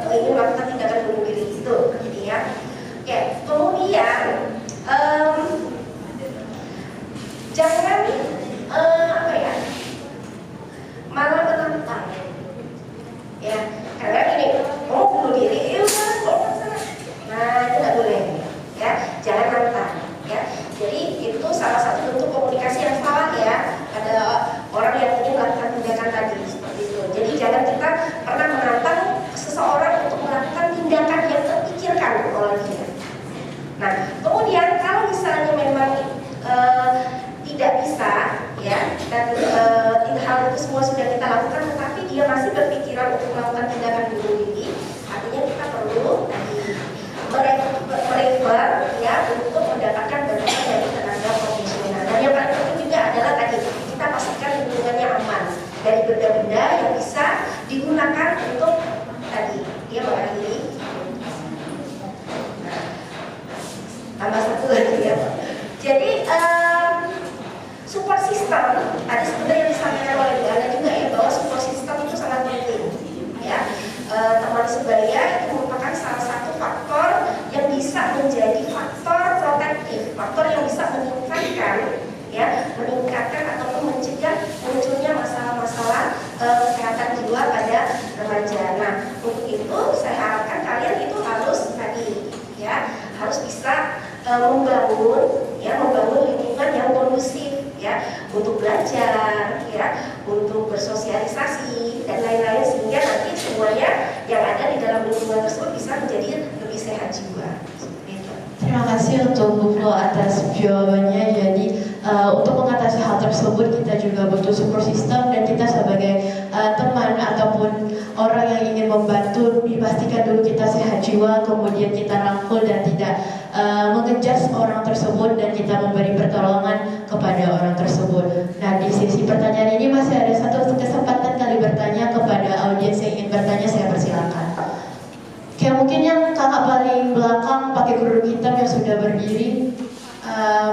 ingin melakukan tindakan bunuh diri itu, jadi ya. Oke, kemudian jangan malah menantang, ya, karena ini mau bunuh diri, nah itu nggak boleh, ya, jangan nantang, ya. Jadi itu salah satu bentuk komunikasi yang salah, ya. Ada orang yang ingin melakukan tindakan tadi seperti itu. Jadi jangan kita pernah menantang seseorang untuk melakukan tindakan yang terpikirkan oleh dia. Nah, kemudian kalau misalnya memang tidak bisa, ya, dan hal itu semua sudah kita lakukan, tetapi dia masih berpikiran untuk melakukan tindakan bunuh diri, artinya kita perlu merefer, ya, untuk mendapatkan bantuan dari tenaga profesional. Dan yang paling penting juga adalah tadi kita pastikan lingkungannya aman dari benda-benda yang bisa digunakan untuk tadi dia mengakhiri. Nah, tambah satu lagi, ya. Jadi support system tadi sebenarnya disampaikan oleh Bu Ana juga, ya, bahwa support system itu sangat penting, ya. Teman sebaya itu merupakan salah satu faktor yang bisa menjadi faktor protektif, faktor yang bisa meningkatkan, ya, ataupun mencegah munculnya masalah-masalah kesehatan jiwa pada remaja. Nah, untuk itu saya harapkan kalian itu harus tadi, ya, harus bisa membangun lingkungan yang kondusif, ya, untuk belajar, ya, untuk bersosialisasi dan lain-lain, sehingga nanti semuanya yang ada di dalam lingkungan tersebut bisa menjadi lebih sehat jiwa. Terima kasih untuk Bu Flo atas jawabannya. Jadi untuk mengatasi hal tersebut kita juga butuh support system, dan kita sebagai teman ataupun orang yang ingin membantu, dipastikan dulu kita sehat jiwa, kemudian kita rangkul dan tidak mengejas orang tersebut, dan kita memberi pertolongan kepada orang tersebut. Nah, di sisi pertanyaan ini masih ada satu kesempatan kali bertanya kepada audiens yang ingin bertanya, saya persilakan. Oke, mungkin yang kakak paling belakang pakai kerudung hitam yang sudah berdiri,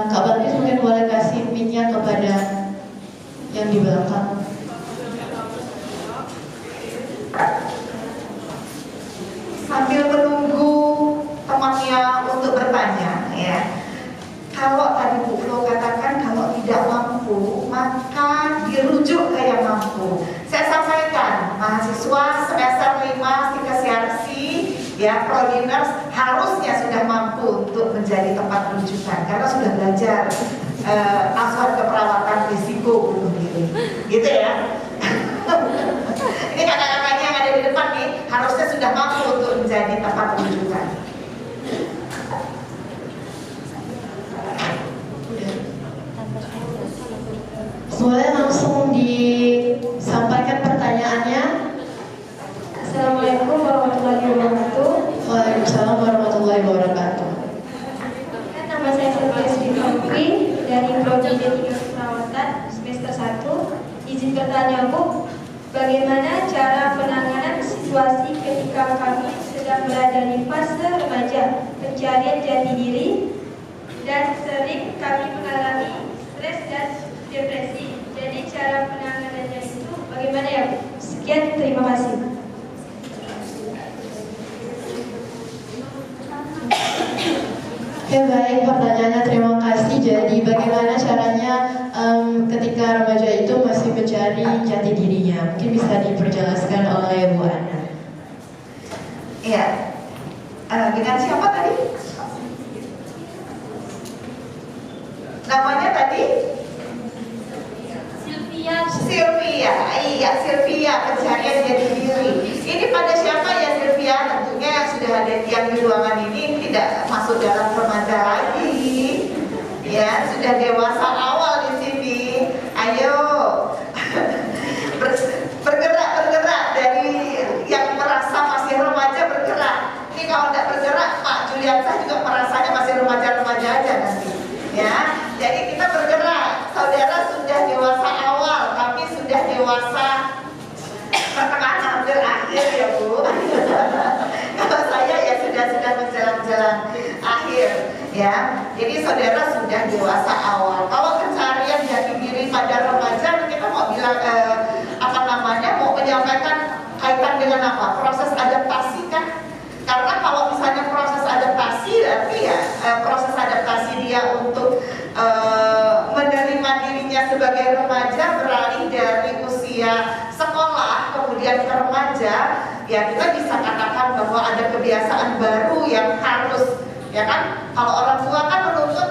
Kak Balkis mungkin boleh kasih mic-nya kepada yang di belakang. Sambil menunggu temannya untuk bertanya, ya. Kalau tadi Bu Flo katakan kalau tidak mampu, maka dirujuk ke yang mampu. Saya sampaikan, mahasiswa semester 5 psikosiasi, ya, prodiners harusnya sudah mampu untuk menjadi tempat rujukan karena sudah belajar asuhan keperawatan risiko bunuh diri, gitu ya. Ini kakak-kakaknya yang ada di depan nih harusnya sudah sudah mampu untuk menjadi tempat rujukan. Boleh langsung disampaikan pertanyaannya. Assalamualaikum warahmatullahi wabarakatuh. Waalaikumsalam warahmatullahi wabarakatuh. Nama saya Sylvia Sri dari Prodi D3 Perawatan semester 1. Izin bertanya Bu, bagaimana cara penanganan situasi ketika kami sedang berada di fase remaja pencarian jati diri dan sering kami mengalami stres dan depresi. Jadi cara penanganannya itu bagaimana ya Bu? Sekian, terima kasih. Oke, baik, pertanyaannya terima kasih. Jadi bagaimana caranya ketika remaja itu masih mencari jati dirinya? Mungkin bisa diperjelaskan oleh Bu Ana. Iya. Dengan siapa tadi? Namanya tadi? Sylvia. Iya, Sylvia, pencarian jati diri. Ini pada siapa ya Sylvia? Tentunya yang sudah ada yang di ruangan ini tidak masuk dalam remaja lagi. Ya, sudah dewasa awal di sini. Ayo. Bergerak dari yang merasa masih remaja bergerak. Ini kalau tidak bergerak, Pak Juliansa juga merasanya masih remaja-remaja aja nanti. Ya, jadi kita bergerak. Saudara sudah dewasa awal, tapi sudah dewasa pertengahan hampir akhir ya Bu. Kalau saya ya sudah menjelang akhir ya. Jadi saudara sudah dewasa awal. Kalau pencarian jati diri pada remaja, kita mau bilang mau menyampaikan kaitan dengan apa? Proses adaptasi kan? Karena kalau misalnya proses adaptasi, berarti ya proses adaptasi dia untuk menerima dirinya sebagai remaja beralih dari usia sekolah kemudian ke remaja, ya kita bisa katakan bahwa ada kebiasaan baru yang harus, ya kan? Kalau orang tua kan menuntut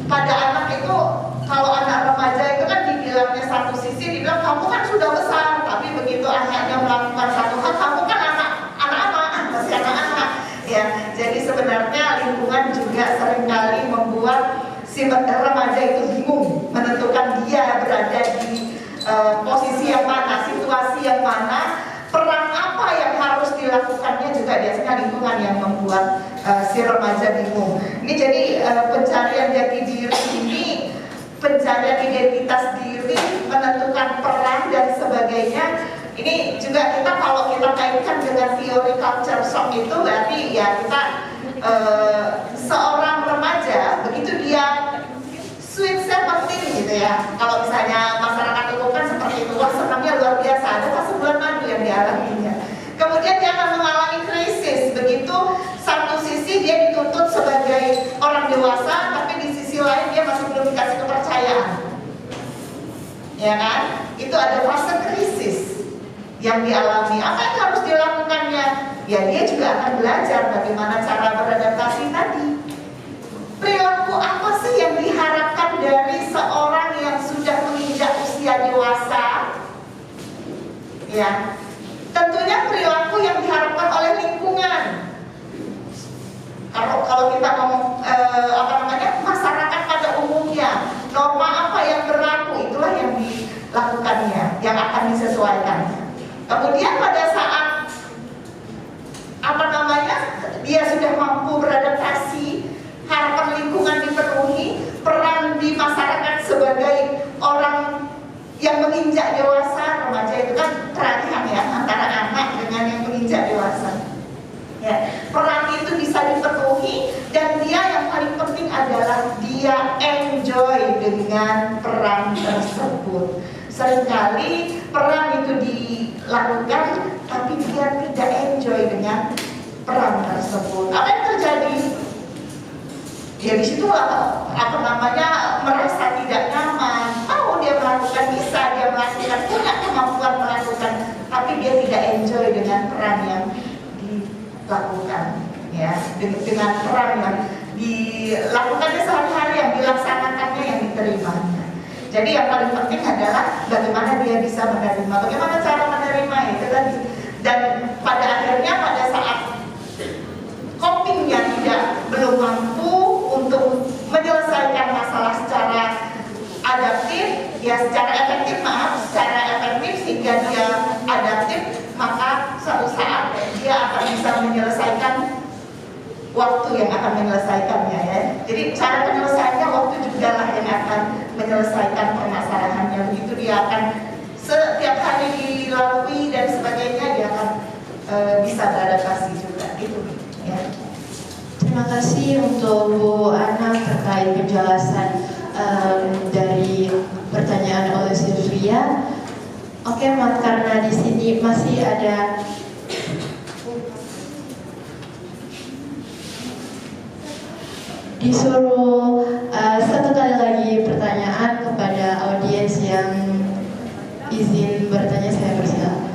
pada anak itu, kalau anak remaja itu kan dibilangnya satu sisi, dibilang kamu kan sudah besar, tapi begitu anaknya melakukan satu hal, kamu kan anak-anak, masih anak-anak. Ya, jadi sebenarnya lingkungan juga seringkali membuat si remaja itu bingung menentukan dia berada di posisi yang mana, situasi yang mana, peran apa yang harus dilakukannya juga biasanya lingkungan yang membuat si remaja bingung. Ini jadi pencarian jati diri ini, pencarian identitas diri, menentukan peran dan sebagainya. Ini juga kita kalau kita kaitkan dengan teori culture shock itu berarti ya kita seorang remaja begitu dia sweet 17 gitu ya. Kalau misalnya masyarakat itu kan seperti itu, wah senangnya luar biasa, ada fase bulan madu yang dialaminya. Kemudian dia akan mengalami krisis, begitu satu sisi dia dituntut sebagai orang dewasa, tapi di sisi lain dia masih belum dikasih kepercayaan. Ya kan? Itu ada fase krisis yang dialami. Apa yang harus dilakukannya? Ya dia juga akan belajar bagaimana cara beradaptasi tadi. Perilaku apa sih yang diharapkan dari seorang yang sudah menginjak usia dewasa? Ya, tentunya perilaku yang diharapkan oleh lingkungan. Kalau kita ngomong masyarakat pada umumnya, norma apa yang berlaku, itulah yang dilakukannya, yang akan disesuaikan. Kemudian pada saat dia sudah mampu beradaptasi, harapan lingkungan dipenuhi, peran di masyarakat sebagai orang yang menginjak dewasa, remaja itu kan peralihan ya antara anak dengan yang menginjak dewasa. Ya, peran itu bisa dipenuhi dan dia yang paling penting adalah dia enjoy dengan peran tersebut. Seringkali peran itu dilakukan tapi dia tidak enjoy dengan peran tersebut. Apa yang terjadi? Ya di situ merasa tidak nyaman. Dia melakukan, bisa dia melakukan, punya kemampuan melakukan, tapi dia tidak enjoy dengan peran yang dilakukan, ya, dengan peran yang dilakukannya sehari-hari, yang dilaksanakannya, yang diterimanya. Jadi yang paling penting adalah bagaimana dia bisa menerima. Bagaimana cara menerima itu tadi. Dan pada akhirnya pada saat copingnya belum mampu untuk menyelesaikan masalah secara adaptif, ya secara efektif sehingga dia adaptif, maka suatu saat dia akan bisa menyelesaikan waktu yang akan menyelesaikannya ya. Jadi cara penyelesaiannya waktu juga lah yang akan menyelesaikan permasalahannya. Begitu dia akan setiap hari dilalui dan sebagainya, dia akan bisa beradaptasi juga. Itu ya. Terima kasih untuk Bu Ana terkait penjelasan dari pertanyaan oleh Sylvia. Oke, Mat, karena di sini masih ada disuruh satu kali lagi pertanyaan kepada audiens yang izin bertanya, saya persilakan.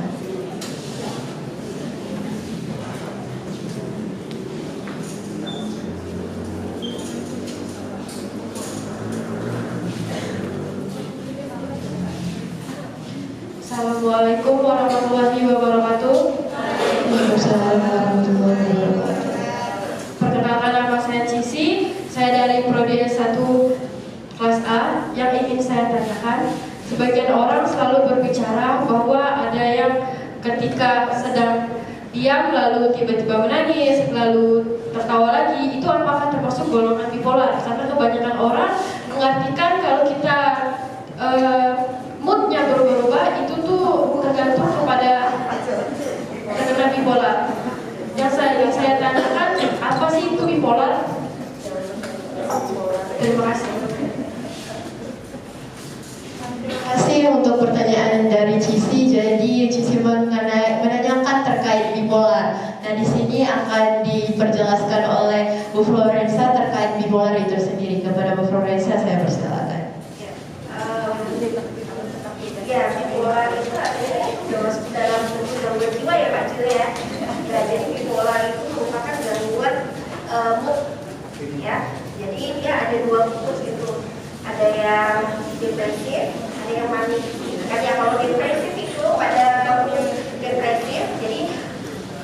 Assalamualaikum warahmatullahi wabarakatuh. Waalaikumsalam warahmatullahi wabarakatuh. Perkenalkan, nama saya Cici. Saya dari Prodi S1 kelas A. Yang ingin saya tanyakan, sebagian orang selalu berbicara bahwa ada yang ketika sedang diam lalu tiba-tiba menangis, lalu tertawa lagi. Itu apakah termasuk golongan bipolar? Karena kebanyakan orang mengartikan kalau kita moodnya berubah-ubah itu tuh tergantung kepada terkena bipolar. Yang saya tanyakan, apa sih itu bipolar? Terima kasih. Terima kasih untuk pertanyaan dari Cici. Jadi Cici menanyakan terkait bipolar. Nah, di sini akan diperjelaskan oleh Bu Florensa terkait bipolar itu sendiri. Kepada Bu Florensa saya persilakan. Ya, bipolar itu artinya sudah masuk dalam bentuk gangguan jiwa ya Pak Cil ya. Nah, jadi bipolar itu merupakan gangguan mood ya. Jadi dia ada dua mood gitu. Ada yang depresif, ada yang manis. Kan ya, kalau depresif itu pada mood depresif, jadi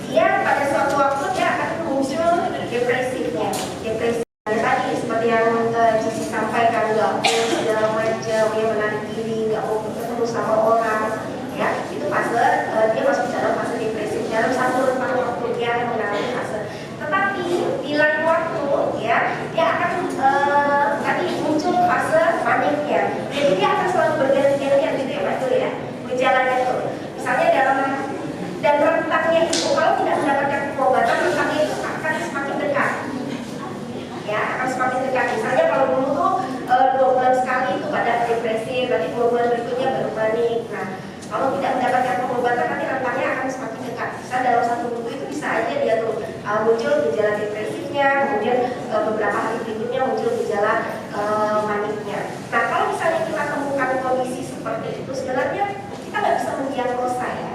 dia pada suatu waktu dia akan muncul depresifnya. Depresi tadi seperti yang Cici sampaikan, nggak mau segala macam, dia menarik diri, nggak mau ketemu sama orang, ya itu fase dia masuk dalam fase depresif. Dalam satu rentang waktu dia akan mengalami fase. Tetapi di lain waktu, ya dia akan tadi muncul fase maniknya. Jadi dia akan selalu berganti-gantian gitu ya Pak Jul ya, gejalanya itu. Misalnya dan rentangnya itu kalau tidak mendapatkan pengobatan, rentangnya itu akan semakin dekat. Ya, akan semakin dekat. Misalnya kalau dulu tuh 2 bulan sekali itu pada depresi, berarti 2 bulan berikutnya baru panik. Nah, kalau tidak mendapatkan pengobatan nanti rentangnya akan semakin dekat. Bisa dalam 1 minggu itu bisa aja dia tuh muncul gejala depresifnya, kemudian beberapa hari berikutnya muncul gejala maniknya. Nah, kalau misalnya kita temukan kondisi seperti itu, sebenarnya kita nggak bisa mendiagnosa ya.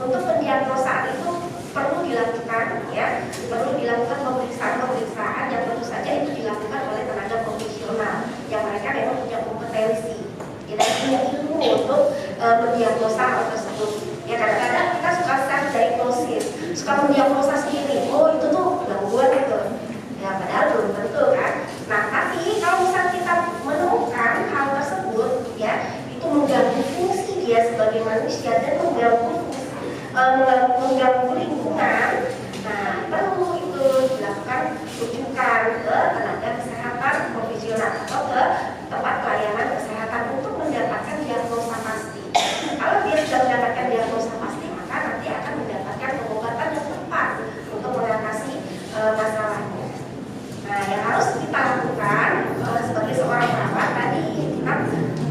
Untuk mendiagnosa itu perlu dilakukan ya, perlu dilakukan pemeriksaan yang tentu saja itu dilakukan oleh tenaga profesional yang mereka memang punya kompetensi, kita punya ilmu untuk mendiagnosa hal tersebut. Ya kadang-kadang kita suka self diagnosis, suka mendiagnosa sendiri, oh itu tuh gangguan itu, ya padahal belum tentu kan. Nah tapi kalau misalnya kita menemukan hal tersebut ya, itu mengganggu fungsi dia sebagai manusia dan mengganggu lingkungan, nah perlu itu dilakukan rujukan ke tenaga kesehatan profesional atau ke tempat pelayanan kesehatan untuk mendapatkan diagnosa pasti. Kalau dia sudah mendapatkan diagnosa pasti, maka nanti akan mendapatkan pengobatan yang tepat untuk mengatasi masalahnya. Nah, yang harus kita lakukan sebagai seorang perawat tadi, kita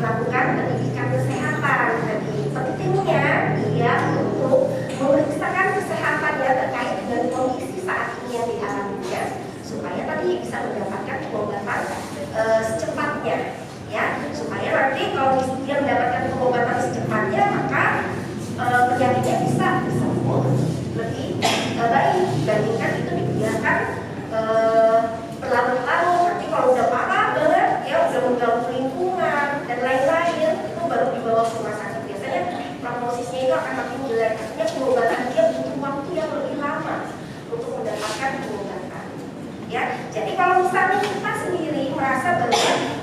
melakukan pendidikan kesehatan. Jadi pentingnya dia untuk memeriksakan kesehatannya terkait dengan kondisi saat ini yang dialaminya, supaya tadi bisa mendapatkan pengobatan secepatnya, ya. Supaya nanti kalau dia mendapatkan pengobatan secepatnya, maka penyakitnya bisa sembuh lebih baik dibandingkan itu dibiarkan berlarut-larut. Nanti kalau udah parah banget, ya udah mengganggu lingkungan dan lain-lain, itu baru dibawa ke rumah sakit. Biasanya prognosisnya itu akan makin jelek, artinya pengobatan dia akan pengobatan. Ya, jadi kalau misalnya kita sendiri merasa bahwa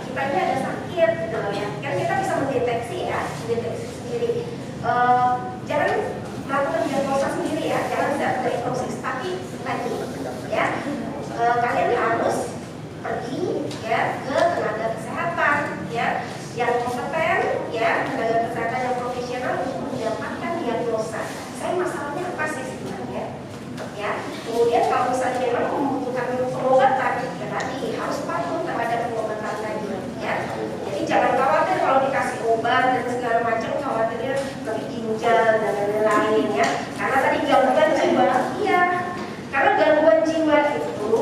kita ini ada sakit, gitu loh ya, kan kita bisa mendeteksi sendiri. Jangan melakukan diagnosa sendiri ya, jangan diagnosis, tapi tadi ya kalian harus pergi ya ke tenaga kesehatan ya yang kompeten ya, tenaga kesehatan yang profesional untuk mendapatkan diagnosa. Saya masalahnya apa sih sebenarnya? Ya, kemudian kalau misalnya memang membutuhkan pengobatan, ya tadi harus patuh terhadap pengobatan tadi ya. Jadi jangan khawatir kalau dikasih obat dan segala macam, khawatirnya bagi ginjal dan lain-lain ya. Karena tadi gangguan jiwa, iya. Karena gangguan jiwa itu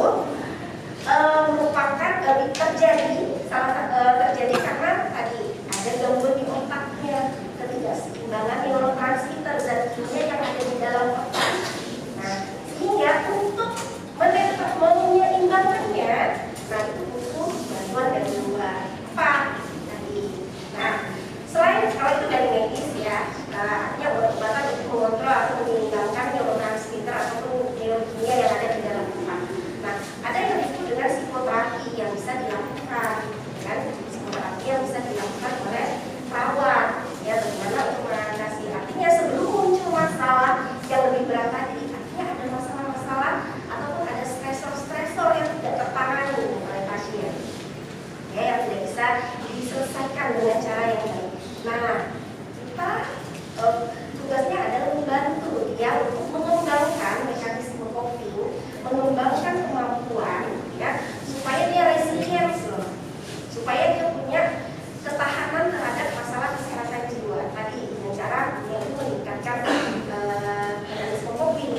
merupakan terjadi karena tadi ada gangguan di otaknya, ketidakseimbangan neurotransmitter dan kimia yang ada di dalam otak. Nah, sehingga untuk menyeimbangkannya, nah itu butuh bantuan dari luar. Apa tadi? Nah, selain kalau itu dari medis ya, artinya obat-obatan untuk mengontrol atau menyeimbangkan neurotransmitter ataupun neurokimia yang ada di dalam otak. Nah, ada yang disebut dengan psikoterapi yang bisa dilakukan, kan? Psikoterapi yang bisa dilakukan oleh perawat, ya bagaimana untuk mengatasi. Artinya sebelum muncul masalah yang lebih berat tadi, artinya ada masalah-masalah ataupun ada stresor-stresor yang tidak tertangani oleh pasien, ya yang tidak bisa diselesaikan dengan cara yang baik. Nah, kita tugasnya adalah membantu dia untuk mengembangkan mekanisme coping, mengembangkan kemampuan ya supaya dia resilience loh, supaya dia punya ketahanan terhadap masalah kesehatan jiwa tadi dengan cara yaitu meningkatkan mekanisme coping,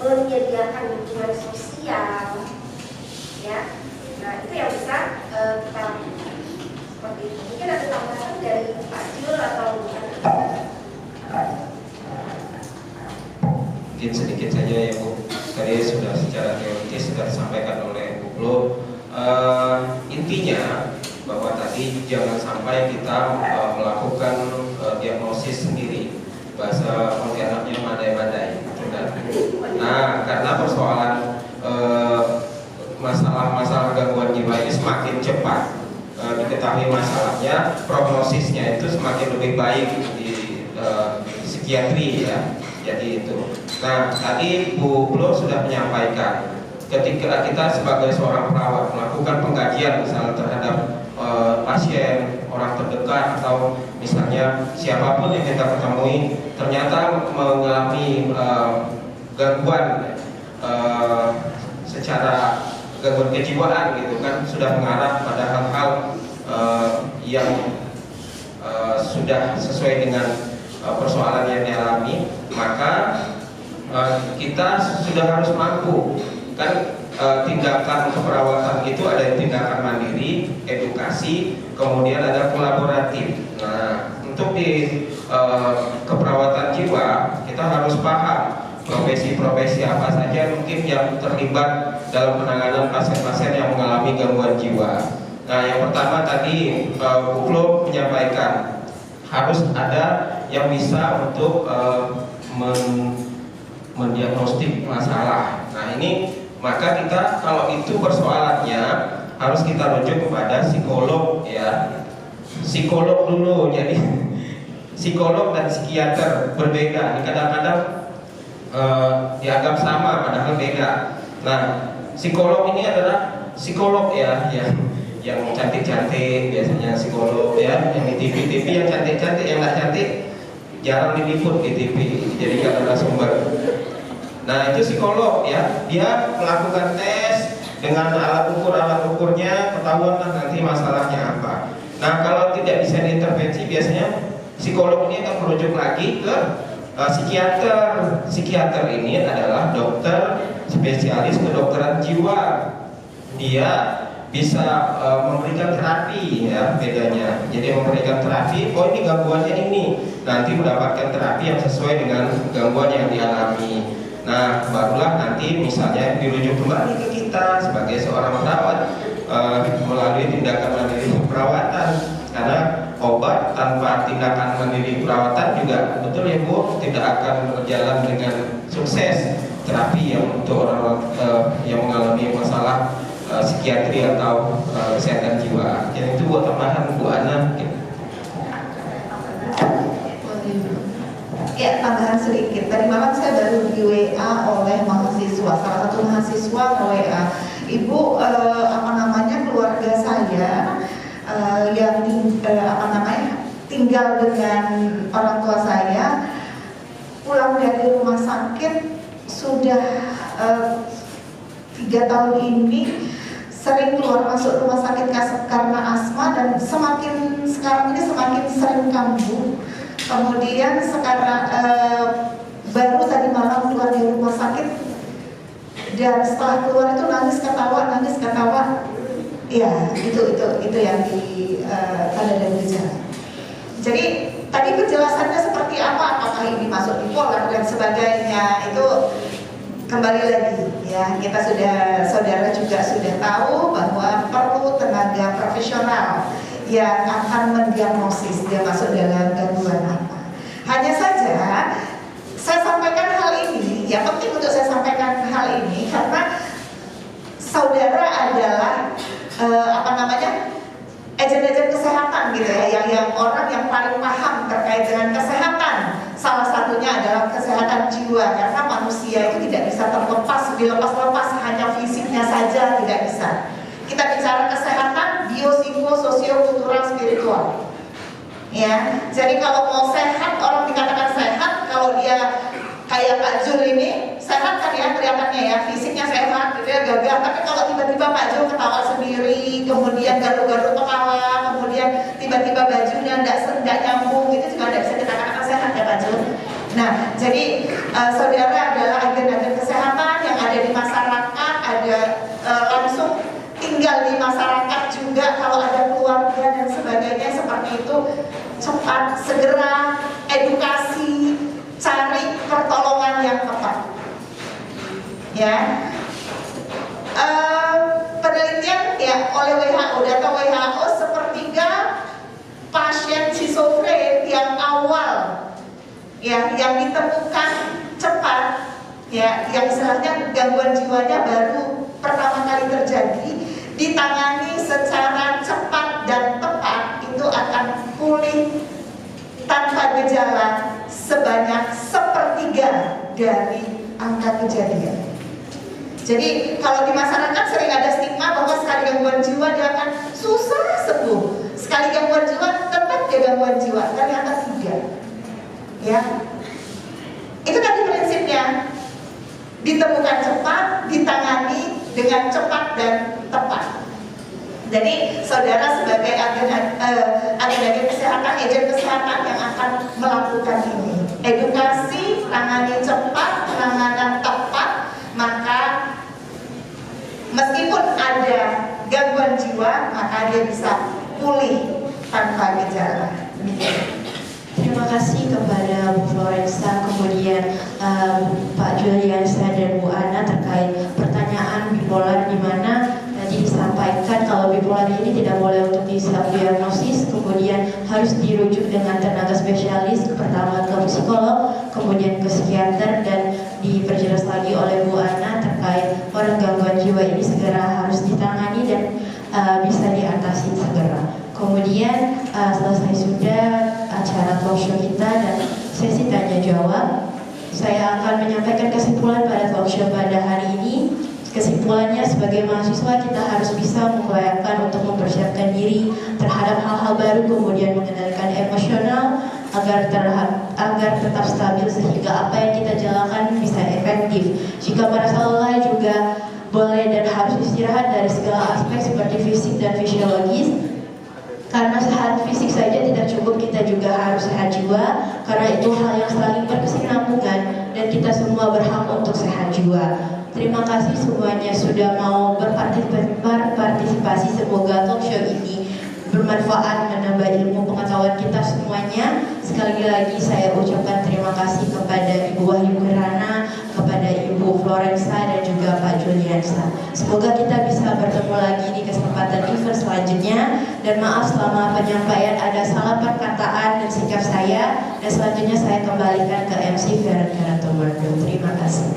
menyediakan lingkungan sosial ya. Nah itu yang bisa kita lakukan seperti itu. Mungkin ada tambahan dari Pak Jul atau mungkin sedikit saja ya Bu. Tadi sudah secara teoritis sudah disampaikan oleh Bu Flo. Intinya bahwa tadi jangan sampai kita melakukan diagnosis sendiri, bahasa Pontianaknya mandai-mandai, kan? Nah, karena persoalan masalah-masalah gangguan jiwa ini semakin cepat diketahui masalahnya, prognosisnya itu semakin lebih baik di psikiatri ya. Jadi itu. Nah, tadi Bu Flo sudah menyampaikan ketika kita sebagai seorang perawat melakukan pengkajian misalnya terhadap pasien, orang terdekat atau misalnya siapapun yang kita ketemui ternyata mengalami gangguan secara gangguan kejiwaan gitu kan, sudah mengarah pada hal-hal yang sudah sesuai dengan persoalan yang dialami, maka kita sudah harus mampu kan. Tindakan keperawatan itu ada tindakan mandiri, edukasi, kemudian ada kolaboratif. Nah, untuk di keperawatan jiwa kita harus paham profesi-profesi apa saja mungkin yang terlibat dalam penanganan pasien-pasien yang mengalami gangguan jiwa. Nah, yang pertama tadi Bu Flo menyampaikan harus ada yang bisa untuk mendiagnostik masalah. Nah, ini maka kita kalau itu persoalannya harus kita rujuk kepada psikolog ya. Psikolog dulu, jadi psikolog dan psikiater berbeda. Kadang-kadang dianggap sama padahal beda. Nah, psikolog ini adalah psikolog ya yang cantik-cantik, biasanya psikolog ya, yang di TV yang cantik-cantik, yang nggak cantik jarang diliput di TV, jadi nggak ada sumber. Nah itu psikolog ya, dia melakukan tes dengan alat ukurnya, ketahuan nanti masalahnya apa. Nah kalau tidak bisa diintervensi, biasanya psikolog ini akan merujuk lagi ke psikiater. Psikiater ini adalah dokter spesialis kedokteran jiwa. Dia bisa memberikan terapi ya, bedanya. Jadi memberikan terapi, oh ini gangguannya ini, nanti mendapatkan terapi yang sesuai dengan gangguan yang dialami. Nah, barulah nanti misalnya dirujuk kembali ke kita sebagai seorang perawat melalui tindakan mandiri perawatan. Karena obat tanpa tindakan mandiri perawatan juga betul ya Bu, tidak akan berjalan dengan sukses. Terapi yang untuk orang psikiatri atau kesehatan jiwa. Jadi itu buat tambahan Bu Ana. Ya, tambahan sedikit. Tadi malam saya baru di WA oleh mahasiswa, salah satu mahasiswa WA, Ibu, keluarga saya yang tinggal dengan orang tua saya, pulang dari rumah sakit sudah 3 tahun ini sering keluar masuk rumah sakit karena asma, dan sekarang ini semakin sering kambuh. Kemudian sekarang baru tadi malam keluar dari rumah sakit, dan setelah keluar itu nangis ketawa. Ya, itu yang tanda dan gejala. Jadi tadi penjelasannya seperti apa, apakah ini masuk bipolar dan sebagainya, itu kembali lagi ya, saudara juga sudah tahu bahwa perlu tenaga profesional yang akan mendiagnosis dia masuk dalam gangguan apa. Hanya saja saya sampaikan hal ini, ya penting untuk saya sampaikan hal ini karena saudara adalah agen-agen kesehatan gitu ya, yang orang yang paling paham terkait dengan kesehatan. Salah satunya adalah kesehatan jiwa, karena manusia itu tidak bisa dilepas hanya fisiknya saja, tidak bisa. Kita bicara kesehatan biopsiko-sosio-kultural spiritual. Ya, jadi kalau mau sehat, orang dikatakan sehat kalau dia kayak Pak Jul ini sehat kan ya, kelihatannya ya, fisiknya sehat gitu ya, gagah. Tapi kalau tiba-tiba Pak Jul ketawa sendiri, kemudian garuk-garuk kepala, kemudian tiba-tiba bajunya tidak nyambung, itu juga tidak bisa kita katakan sehat ya Pak Jul. Nah, jadi saudara adalah agen-agen kesehatan yang ada di masyarakat, ada langsung tinggal di masyarakat juga. Kalau ada keluarga dan sebagainya seperti itu, cepat segera edukasi, cari pertolongan yang tepat. Ya, penelitian ya oleh WHO, data WHO, sepertiga pasien schizofren yang awal, ya, yang ditemukan cepat, ya, yang istilahnya gangguan jiwanya baru pertama kali terjadi, ditangani secara cepat dan tepat, itu akan pulih tanpa gejala sebanyak 1/3 dari angka kejadian. Jadi kalau di masyarakat sering ada stigma bahwa sekali gangguan jiwa dia akan susah sembuh, sekali gangguan jiwa tetap dia gangguan jiwa, ternyata tidak. Ya, itu tadi prinsipnya, ditemukan cepat, ditangani dengan cepat dan tepat. Jadi saudara sebagai agen kesehatan, agen kesehatan yang akan melakukan ini, edukasi, tangani cepat, penanganan tepat, maka meskipun ada gangguan jiwa, maka dia bisa pulih tanpa gejala. Terima kasih kepada Bu Florensa, kemudian Pak Juliansa dan Bu Ana terkait pertanyaan bipolar, di mana tadi disampaikan kalau bipolar ini tidak boleh untuk diagnosis, kemudian harus dirujuk dengan tenaga spesialis, pertama ke psikolog, kemudian ke psikiater, dan diperjelas lagi oleh Bu Ana terkait orang gangguan jiwa ini segera harus ditangani dan bisa diatasi segera. Kemudian selesai sudah acara talk show kita dan sesi tanya jawab, saya akan menyampaikan kesimpulan pada talk show pada hari ini. Kesimpulannya, sebagai mahasiswa kita harus bisa mengupayakan untuk mempersiapkan diri terhadap hal-hal baru, kemudian mengendalikan emosional agar tetap stabil sehingga apa yang kita jalankan bisa efektif. Jika merasa lelah juga boleh dan harus istirahat dari segala aspek seperti fisik dan fisiologis. Karena sehat fisik saja tidak cukup, kita juga harus sehat jiwa, karena itu hal yang saling berkesinambungan dan kita semua berhak untuk sehat jiwa. Terima kasih semuanya sudah mau berpartisipasi. Semoga talk show ini bermanfaat, menambah ilmu pengetahuan kita semuanya. Sekali lagi saya ucapkan terima kasih kepada Ibu Wahyu Kirana, kepada Ibu Florensa, dan juga Pak Juliansa. Semoga kita bisa bertemu lagi di kesempatan event selanjutnya. Dan maaf selama penyampaian ada salah perkataan dan sikap saya. Dan selanjutnya saya kembalikan ke MC Veronica Tomardo. Terima kasih.